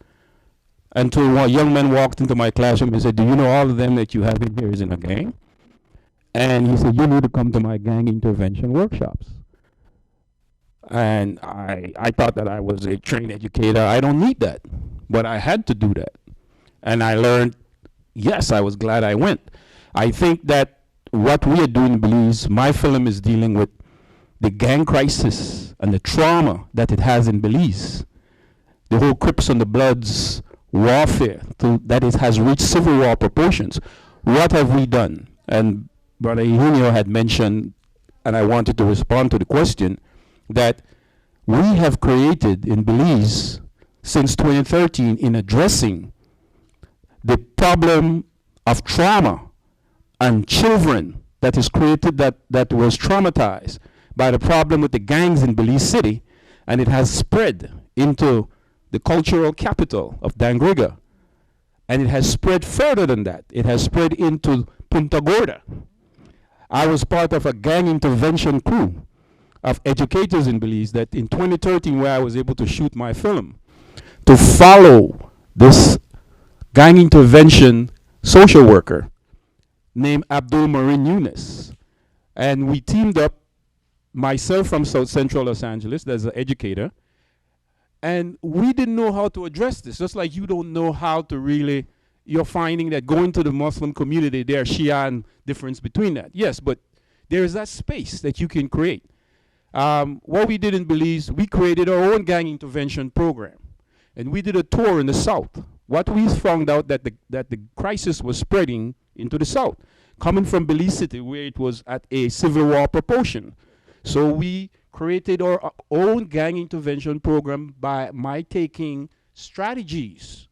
Until one young man walked into my classroom and said, "Do you know all of them that you have in here is in a gang?" And he said, "You need to come to my gang intervention workshops." And I thought that I was a trained educator. I don't need that. But I had to do that. And I learned, yes, I was glad I went. I think that what we are doing in Belize, my film is dealing with the gang crisis and the trauma that it has in Belize. The whole Crips and the Bloods warfare, that it has reached civil war proportions. What have we done? And Brother Eugenio had mentioned, and I wanted to respond to the question, that we have created in Belize since 2013 in addressing the problem of trauma and children that is created that was traumatized by the problem with the gangs in Belize City, and it has spread into the cultural capital of Dangriga. And it has spread further than that. It has spread into Punta Gorda. I was part of a gang intervention crew of educators in Belize that in 2013, where I was able to shoot my film, to follow this gang intervention social worker named Abdul Marin Yunus. And we teamed up, myself from South Central Los Angeles, as an educator, and we didn't know how to address this, just like you don't know how to really, you're finding that going to the Muslim community, there are Shia and difference between that. Yes, but there is that space that you can create. What we did in Belize, we created our own gang intervention program. And we did a tour in the South. What we found out that the crisis was spreading into the South, coming from Belize City, where it was at a civil war proportion. So we created our own gang intervention program by my taking strategies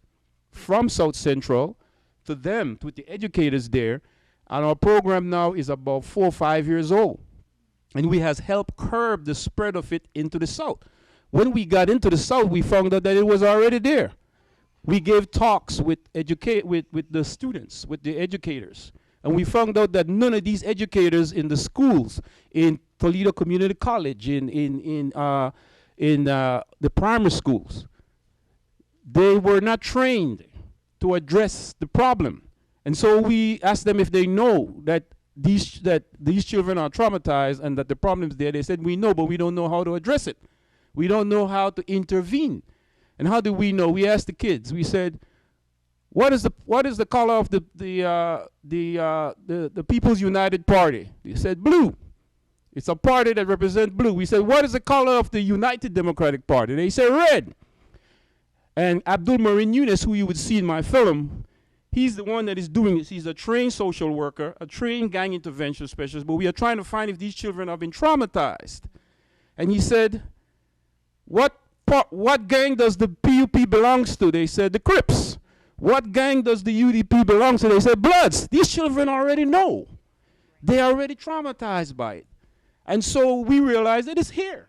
from South Central to them, to the educators there. And our program now is about 4 or 5 years old. And we has helped curb the spread of it into the South. When we got into the South, we found out that it was already there. We gave talks with the students, with the educators. And we found out that none of these educators in the schools, in Toledo Community College, in the primary schools, they were not trained to address the problem. And so we asked them if they know that these children are traumatized and that the problem is there. They said, "We know, but we don't know how to address it." We don't know how to intervene. And how do we know? We asked the kids. We said, what is the color of the People's United Party? They said blue. It's a party that represents blue. We said, what is the color of the United Democratic Party? They said red. And Abdul Marin Yunus, who you would see in my film, he's the one that is doing this. He's a trained social worker, a trained gang intervention specialist, but we are trying to find if these children have been traumatized. And he said, what gang does the PUP belongs to? They said, the Crips. What gang does the UDP belong to? They said, Bloods. These children already know. They are already traumatized by it. And so we realized that it's here.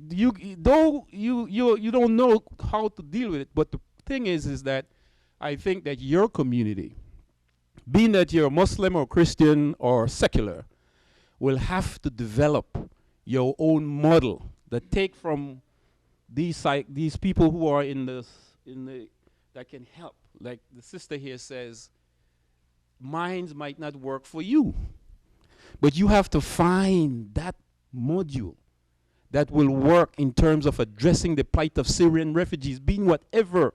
You don't know how to deal with it, but the thing is that I think that your community, being that you're Muslim or Christian or secular, will have to develop your own model that take from these people who are that can help. Like the sister here says, minds might not work for you, but you have to find that module that will work in terms of addressing the plight of Syrian refugees, being whatever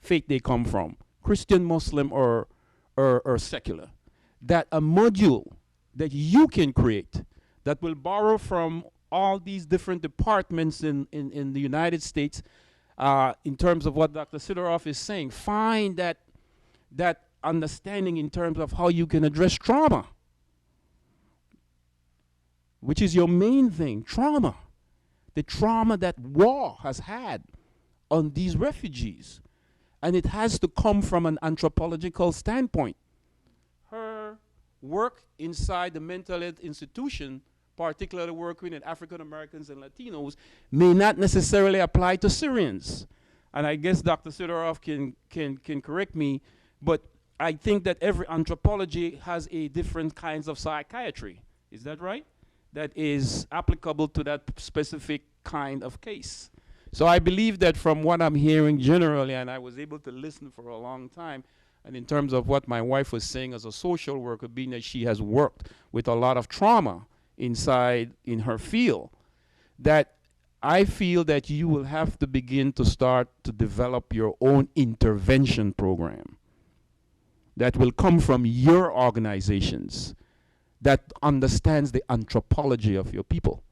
faith they come from, Christian, Muslim, or secular. That a module that you can create that will borrow from all these different departments in the United States in terms of what Dr. Sidoroff is saying. Find that understanding in terms of how you can address trauma, which is your main thing, trauma. The trauma that war has had on these refugees. And it has to come from an anthropological standpoint. Her work inside the mental health institution, particularly working with African Americans and Latinos, may not necessarily apply to Syrians. And I guess Dr. Sidoroff can correct me, but I think that every anthropology has a different kinds of psychiatry. Is that right? That is applicable to that specific kind of case. So I believe that from what I'm hearing generally, and I was able to listen for a long time, and in terms of what my wife was saying as a social worker, being that she has worked with a lot of trauma in her field, that I feel that you will have to begin to start to develop your own intervention program that will come from your organizations that understands the anthropology of your people,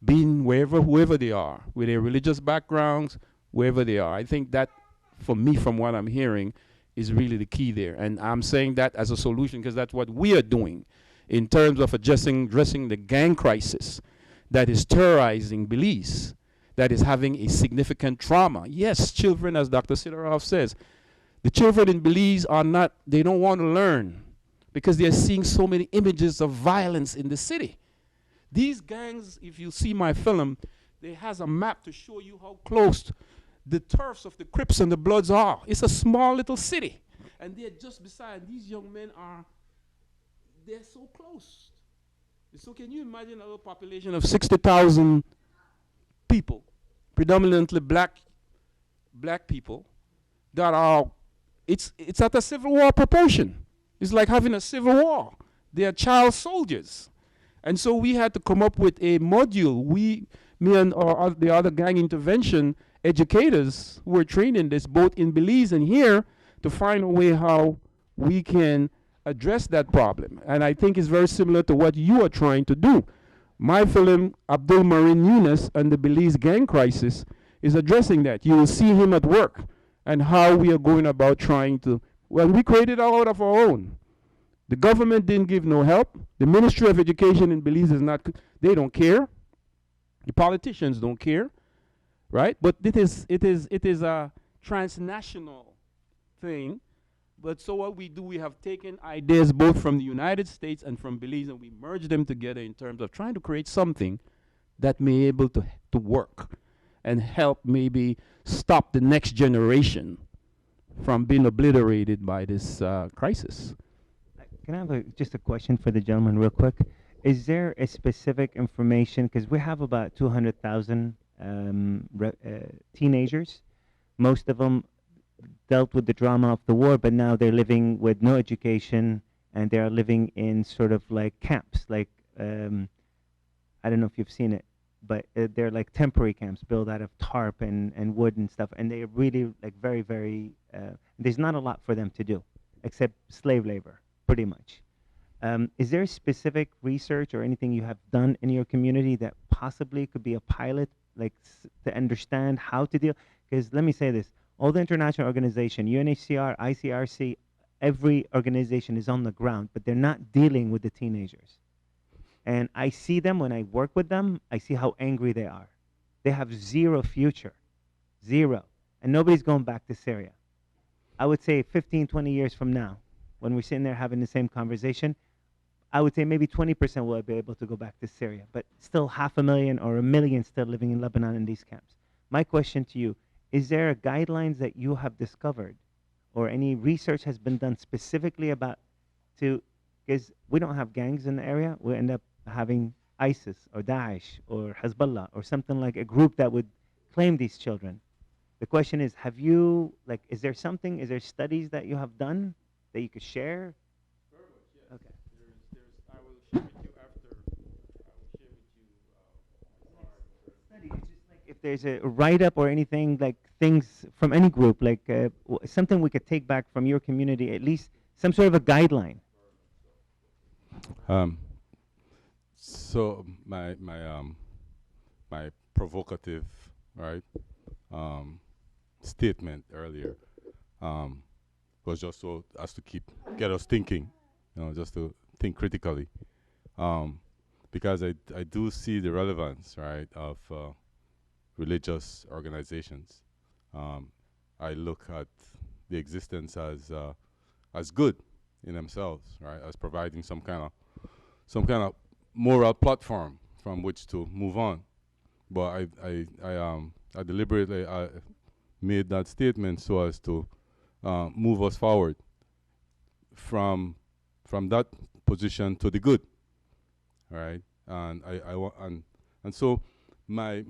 being whoever they are, with their religious backgrounds, wherever they are. I think that, for me, from what I'm hearing, is really the key there. And I'm saying that as a solution because that's what we are doing in terms of addressing the gang crisis that is terrorizing Belize, that is having a significant trauma. Yes, children, as Dr. Sidoroff says, the children in Belize they don't want to learn because they're seeing so many images of violence in the city. These gangs, if you see my film, they has a map to show you how close the turfs of the Crips and the Bloods are. It's a small little city. And they're just beside, these young men they're so close. So can you imagine a little population of 60,000 people, predominantly black people, that are, it's at a civil war proportion. It's like having a civil war. They are child soldiers. And so we had to come up with a module. Me and the other gang intervention educators who were trained in this, both in Belize and here, to find a way how we can address that problem. And I think it's very similar to what you are trying to do. My film, Abdul Marin Yunus and the Belize gang crisis, is addressing that. You will see him at work and how we are going about trying to, we created it out of our own. The government didn't give no help. The Ministry of Education in Belize they don't care. The politicians don't care, right? But it is a transnational thing. But so what we do, we have taken ideas both from the United States and from Belize, and we merge them together in terms of trying to create something that may be able to work and help maybe stop the next generation from being obliterated by this crisis. Can I have just a question for the gentleman real quick? Is there a specific information, because we have about 200,000 teenagers, most of them dealt with the drama of the war, but now they're living with no education and they're living in sort of like camps, like, I don't know if you've seen it, but they're like temporary camps built out of tarp and wood and stuff, and they're really like very, very, there's not a lot for them to do except slave labor, pretty much. Is there specific research or anything you have done in your community that possibly could be a pilot, like to understand how to deal? Because let me say this, all the international organization, UNHCR, ICRC, every organization is on the ground, but they're not dealing with the teenagers. And I see them when I work with them, I see how angry they are. They have zero future, zero. And nobody's going back to Syria. I would say 15, 20 years from now, when we're sitting there having the same conversation, I would say maybe 20% will be able to go back to Syria, but still 500,000 or 1 million still living in Lebanon in these camps. My question to you, is there guidelines that you have discovered or any research has been done specifically about because we don't have gangs in the area, we end up having ISIS or Daesh or Hezbollah or something like a group that would claim these children. The question is, is there studies that you have done that you could share? Okay. I will share with you after. Study. It's just like if there's a write-up or anything, like things from any group, like something we could take back from your community, at least some sort of a guideline. So my provocative, right, statement earlier was just so as to get us thinking, just to think critically, because I do see the relevance, right, of religious organizations. I look at the existence as good in themselves, right, as providing some kind of moral platform from which to move on. But I deliberately made that statement so as to move us forward from that position to the good, right? And and so my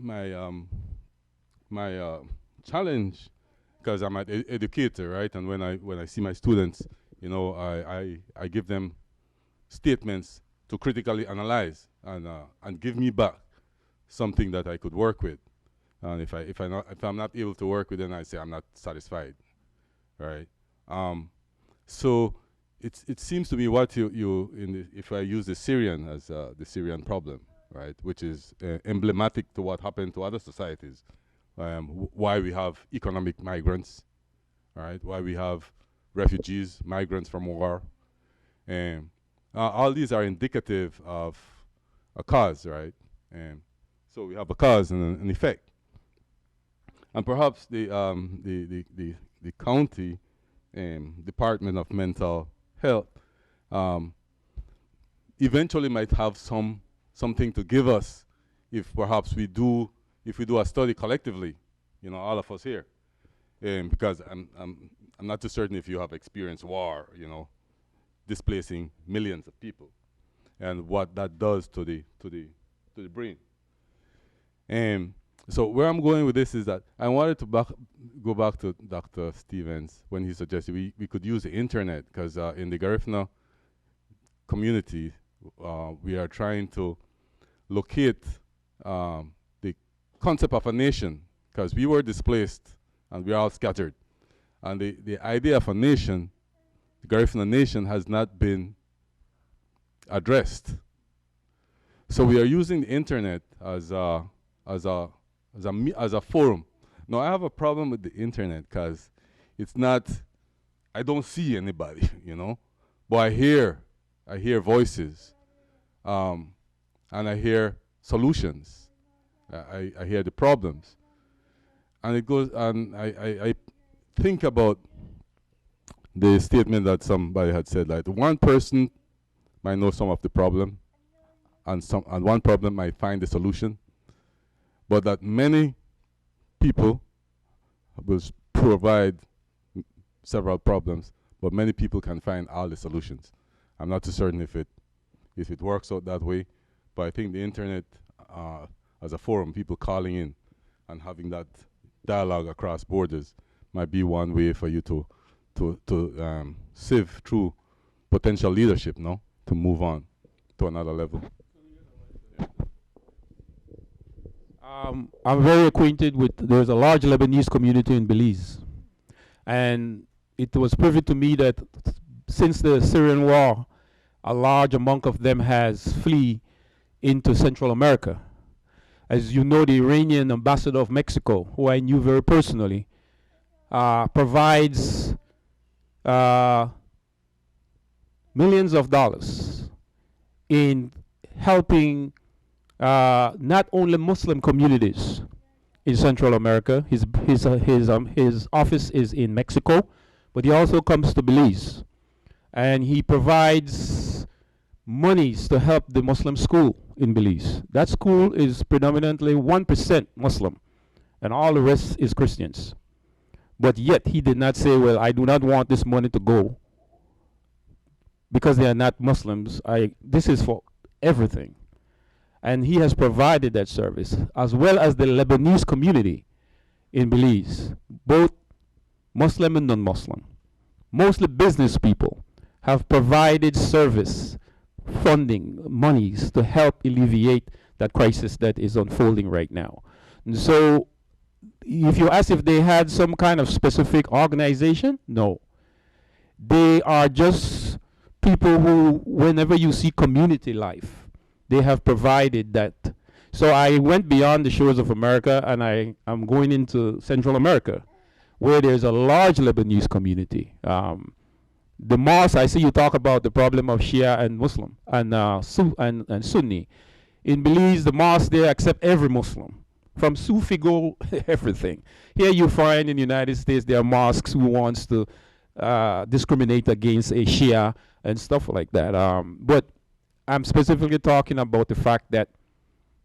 challenge, because I'm an educator, right? And when I see my students, I give them statements to critically analyze and give me back something that I could work with. And if I'm not able to work with it, then I say I'm not satisfied, right? So it seems to me what if I use the Syrian as the Syrian problem, right, which is emblematic to what happened to other societies, why we have economic migrants, right? Why we have refugees, migrants from war, and all these are indicative of a cause, right? And so we have a cause and an effect. And perhaps the county Department of Mental Health eventually might have something to give us if perhaps we do a study collectively, all of us here, because I'm not too certain if you have experienced war, displacing millions of people, and what that does to the brain. And so where I'm going with this is that I wanted to go back to Dr. Stevens when he suggested we could use the internet, because in the Garifuna community, we are trying to locate the concept of a nation, because we were displaced and we are all scattered. And the idea of a nation, the Garifuna nation, has not been addressed. So we are using the internet as a forum. Now, I have a problem with the internet because it's not, I don't see anybody, but I hear voices, and I hear solutions. I hear the problems. And it goes, and I think about the statement that somebody had said, like one person might know some of the problem, and one problem might find the solution, but that many people will provide several problems, but many people can find all the solutions. I'm not too certain if it works out that way, but I think the internet as a forum, people calling in and having that dialogue across borders might be one way for you to sieve through potential leadership, to move on to another level. I'm very acquainted with, there's a large Lebanese community in Belize. And it was privy to me that since the Syrian war, a large amount of them has flee into Central America. As you know, the Iranian ambassador of Mexico, who I knew very personally, provides millions of dollars in helping not only Muslim communities in Central America. His office is in Mexico, but he also comes to Belize, and he provides monies to help the Muslim school in Belize. That school is predominantly 1% Muslim, and all the rest is Christians. But yet he did not say, well, I do not want this money to go because they are not Muslims. This is for everything. And he has provided that service, as well as the Lebanese community in Belize, both Muslim and non-Muslim. Mostly business people have provided service, funding, monies to help alleviate that crisis that is unfolding right now. And so if you ask if they had some kind of specific organization, no. They are just people who, whenever you see community life, they have provided that. So I went beyond the shores of America, and I'm going into Central America, where there's a large Lebanese community. The mosque, I see you talk about the problem of Shia and Muslim and Sunni. In Belize, the mosque there accept every Muslim, from Sufi go everything. Here you find in the United States there are mosques who wants to discriminate against a Shia and stuff like that. But I'm specifically talking about the fact that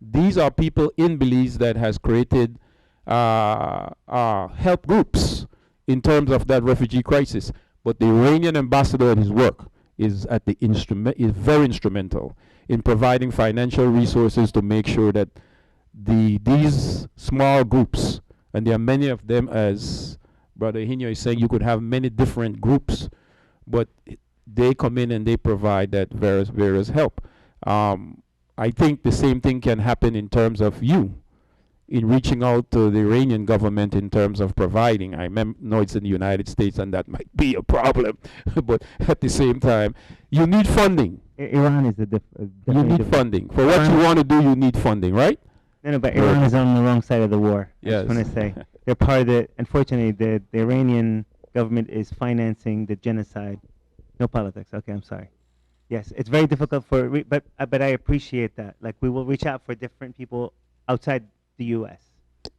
these are people in Belize that has created help groups in terms of that refugee crisis. But the Iranian ambassador at his work is at the is very instrumental in providing financial resources to make sure that these small groups, and there are many of them, as Brother Hinyo is saying, you could have many different groups, but they come in and they provide that various help. I think the same thing can happen in terms of you, in reaching out to the Iranian government in terms of providing. I know it's in the United States and that might be a problem, but at the same time, you need funding. Iran is you need funding. For what you want to do, you need funding, right? No, but Iran is on the wrong side of the war. Yes. I just want to say they're part of the. Unfortunately, the Iranian government is financing the genocide. No politics. Okay, I'm sorry. Yes, it's very difficult but I appreciate that. Like, we will reach out for different people outside the U.S.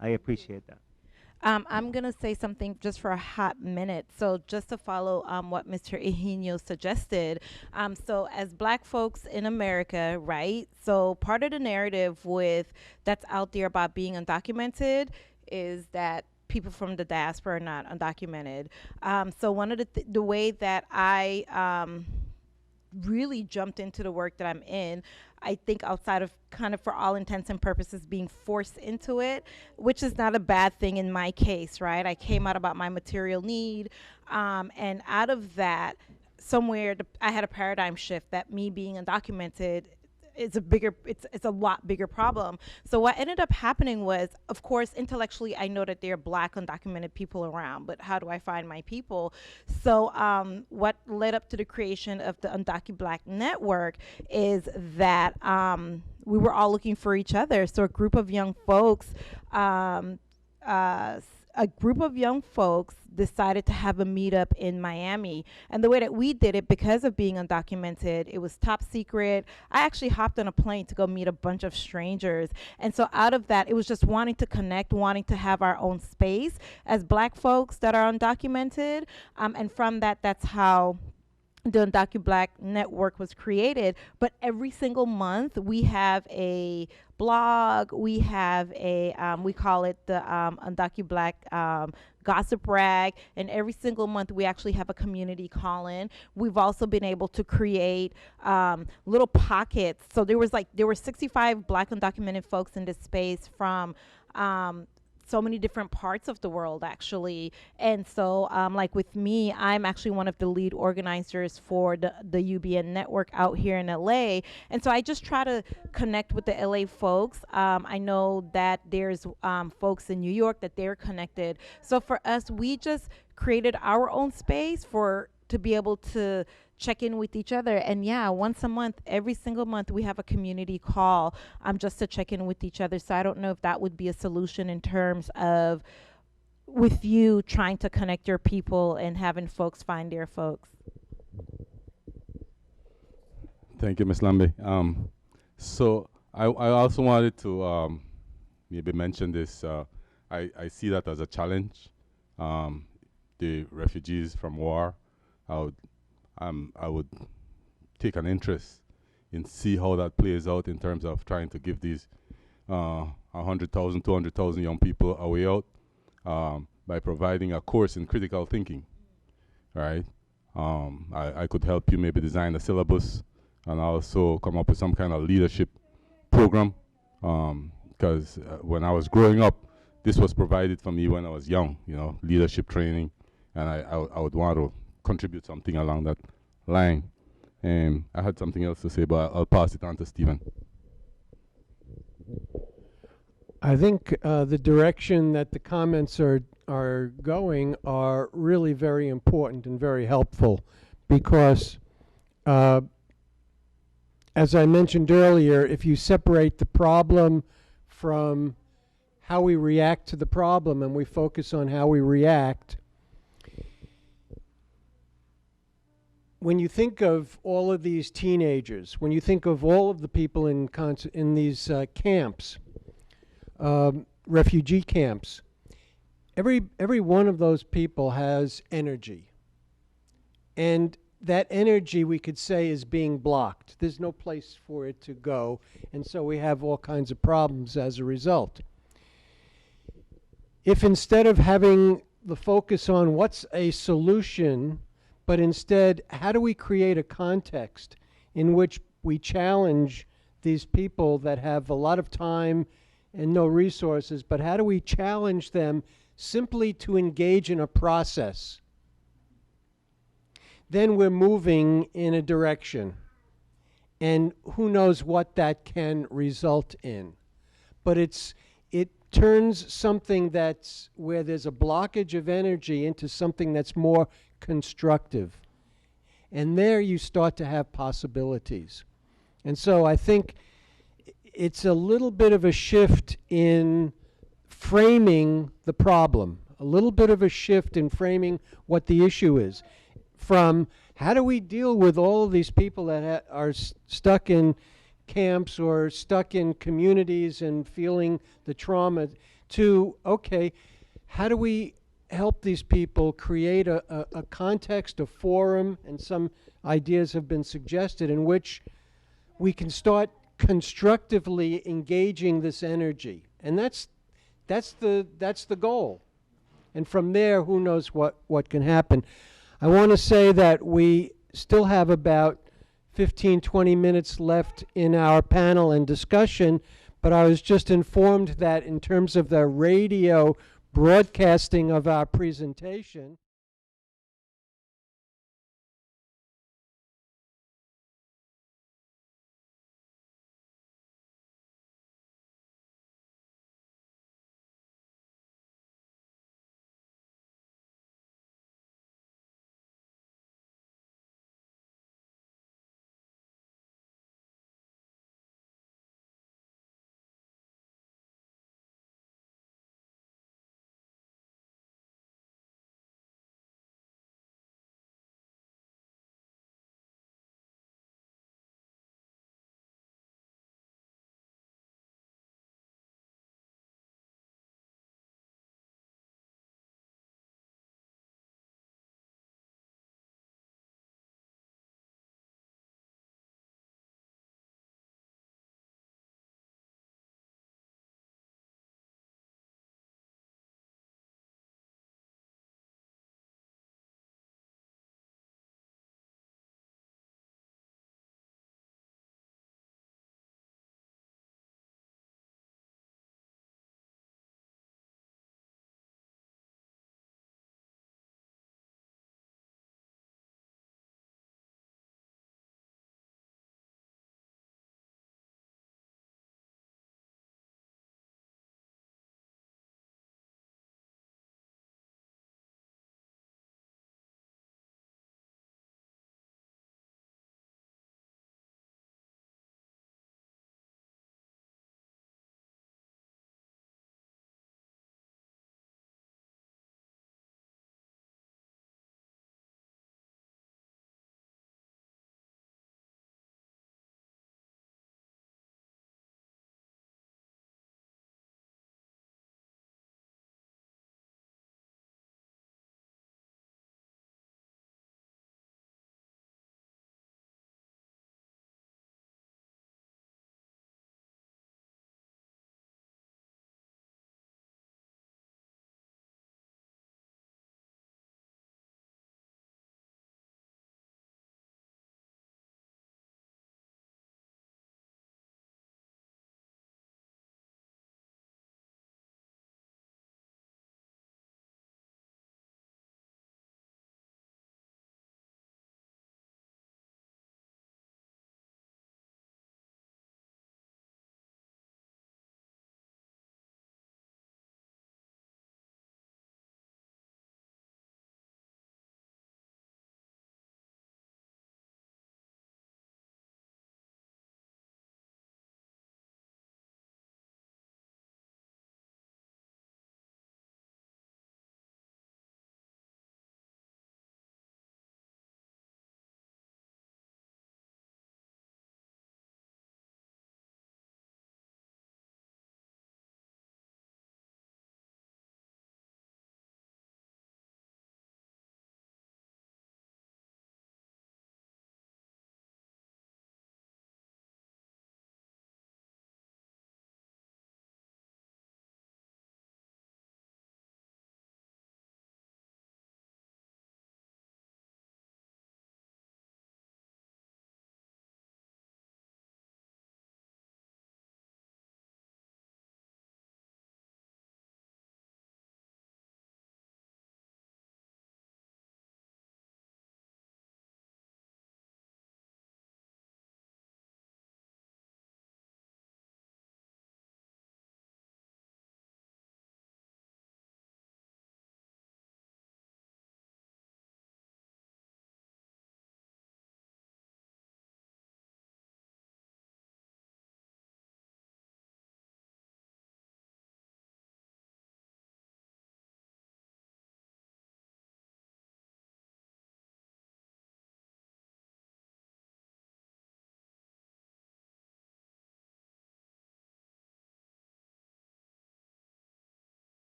I appreciate that. I'm going to say something just for a hot minute. So just to follow what Mr. Eugenio suggested. So as Black folks in America, right? So part of the narrative that's out there about being undocumented is that people from the diaspora are not undocumented. So one of the way that I really jumped into the work that I'm in, I think outside of kind of for all intents and purposes being forced into it, which is not a bad thing in my case, right? I came out about my material need, and out of that, somewhere I had a paradigm shift that me being undocumented it's a lot bigger problem. So what ended up happening was, of course, intellectually, I know that there are Black undocumented people around, but how do I find my people? So what led up to the creation of the Undocu Black Network is that we were all looking for each other. So a group of young folks decided to have a meetup in Miami. And the way that we did it, because of being undocumented, it was top secret. I actually hopped on a plane to go meet a bunch of strangers. And so out of that, it was just wanting to connect, wanting to have our own space as Black folks that are undocumented. And from that, that's how the Undocu Black Network was created. But every single month we have a blog, we have a we call it the Undocu Black Gossip Rag, and every single month we actually have a community call-in. We've also been able to create little pockets. So there were 65 Black undocumented folks in this space from so many different parts of the world, actually. And so, like with me, I'm actually one of the lead organizers for the UBN network out here in LA. And so I just try to connect with the LA folks. I know that there's folks in New York that they're connected. So for us, we just created our own space to be able to check in with each other. And yeah, once a month, every single month, we have a community call just to check in with each other. So I don't know if that would be a solution in terms of with you trying to connect your people and having folks find their folks. Thank you, Ms. Lambe. So I also wanted to maybe mention this. I see that as a challenge. The refugees from war, I would take an interest in see how that plays out in terms of trying to give these 100,000, 200,000 young people a way out by providing a course in critical thinking, right? I could help you maybe design a syllabus and also come up with some kind of leadership program because when I was growing up, this was provided for me when I was young, you know, leadership training, and I would want to contribute something along that line. And I had something else to say, but I'll pass it on to Stephen. I think the direction that the comments are going are really very important and very helpful because, as I mentioned earlier, if you separate the problem from how we react to the problem and we focus on how we react, when you think of all of these teenagers, when you think of all of the people in these camps, refugee camps, every one of those people has energy. And that energy, we could say, is being blocked. There's no place for it to go, and so we have all kinds of problems as a result. If instead of having the focus on what's a solution, but instead, how do we create a context in which we challenge these people that have a lot of time and no resources, but how do we challenge them simply to engage in a process? Then we're moving in a direction. And who knows what that can result in. But it turns something that's where there's a blockage of energy into something that's more constructive. And there you start to have possibilities. And so I think it's a little bit of a shift in framing the problem, a little bit of a shift in framing what the issue is, from how do we deal with all of these people that are stuck in camps or stuck in communities and feeling the trauma, to, okay, how do we help these people create a context, a forum, and some ideas have been suggested in which we can start constructively engaging this energy. And that's the goal. And from there, who knows what can happen. I want to say that we still have about 15, 20 minutes left in our panel and discussion, but I was just informed that in terms of the radio broadcasting of our presentation,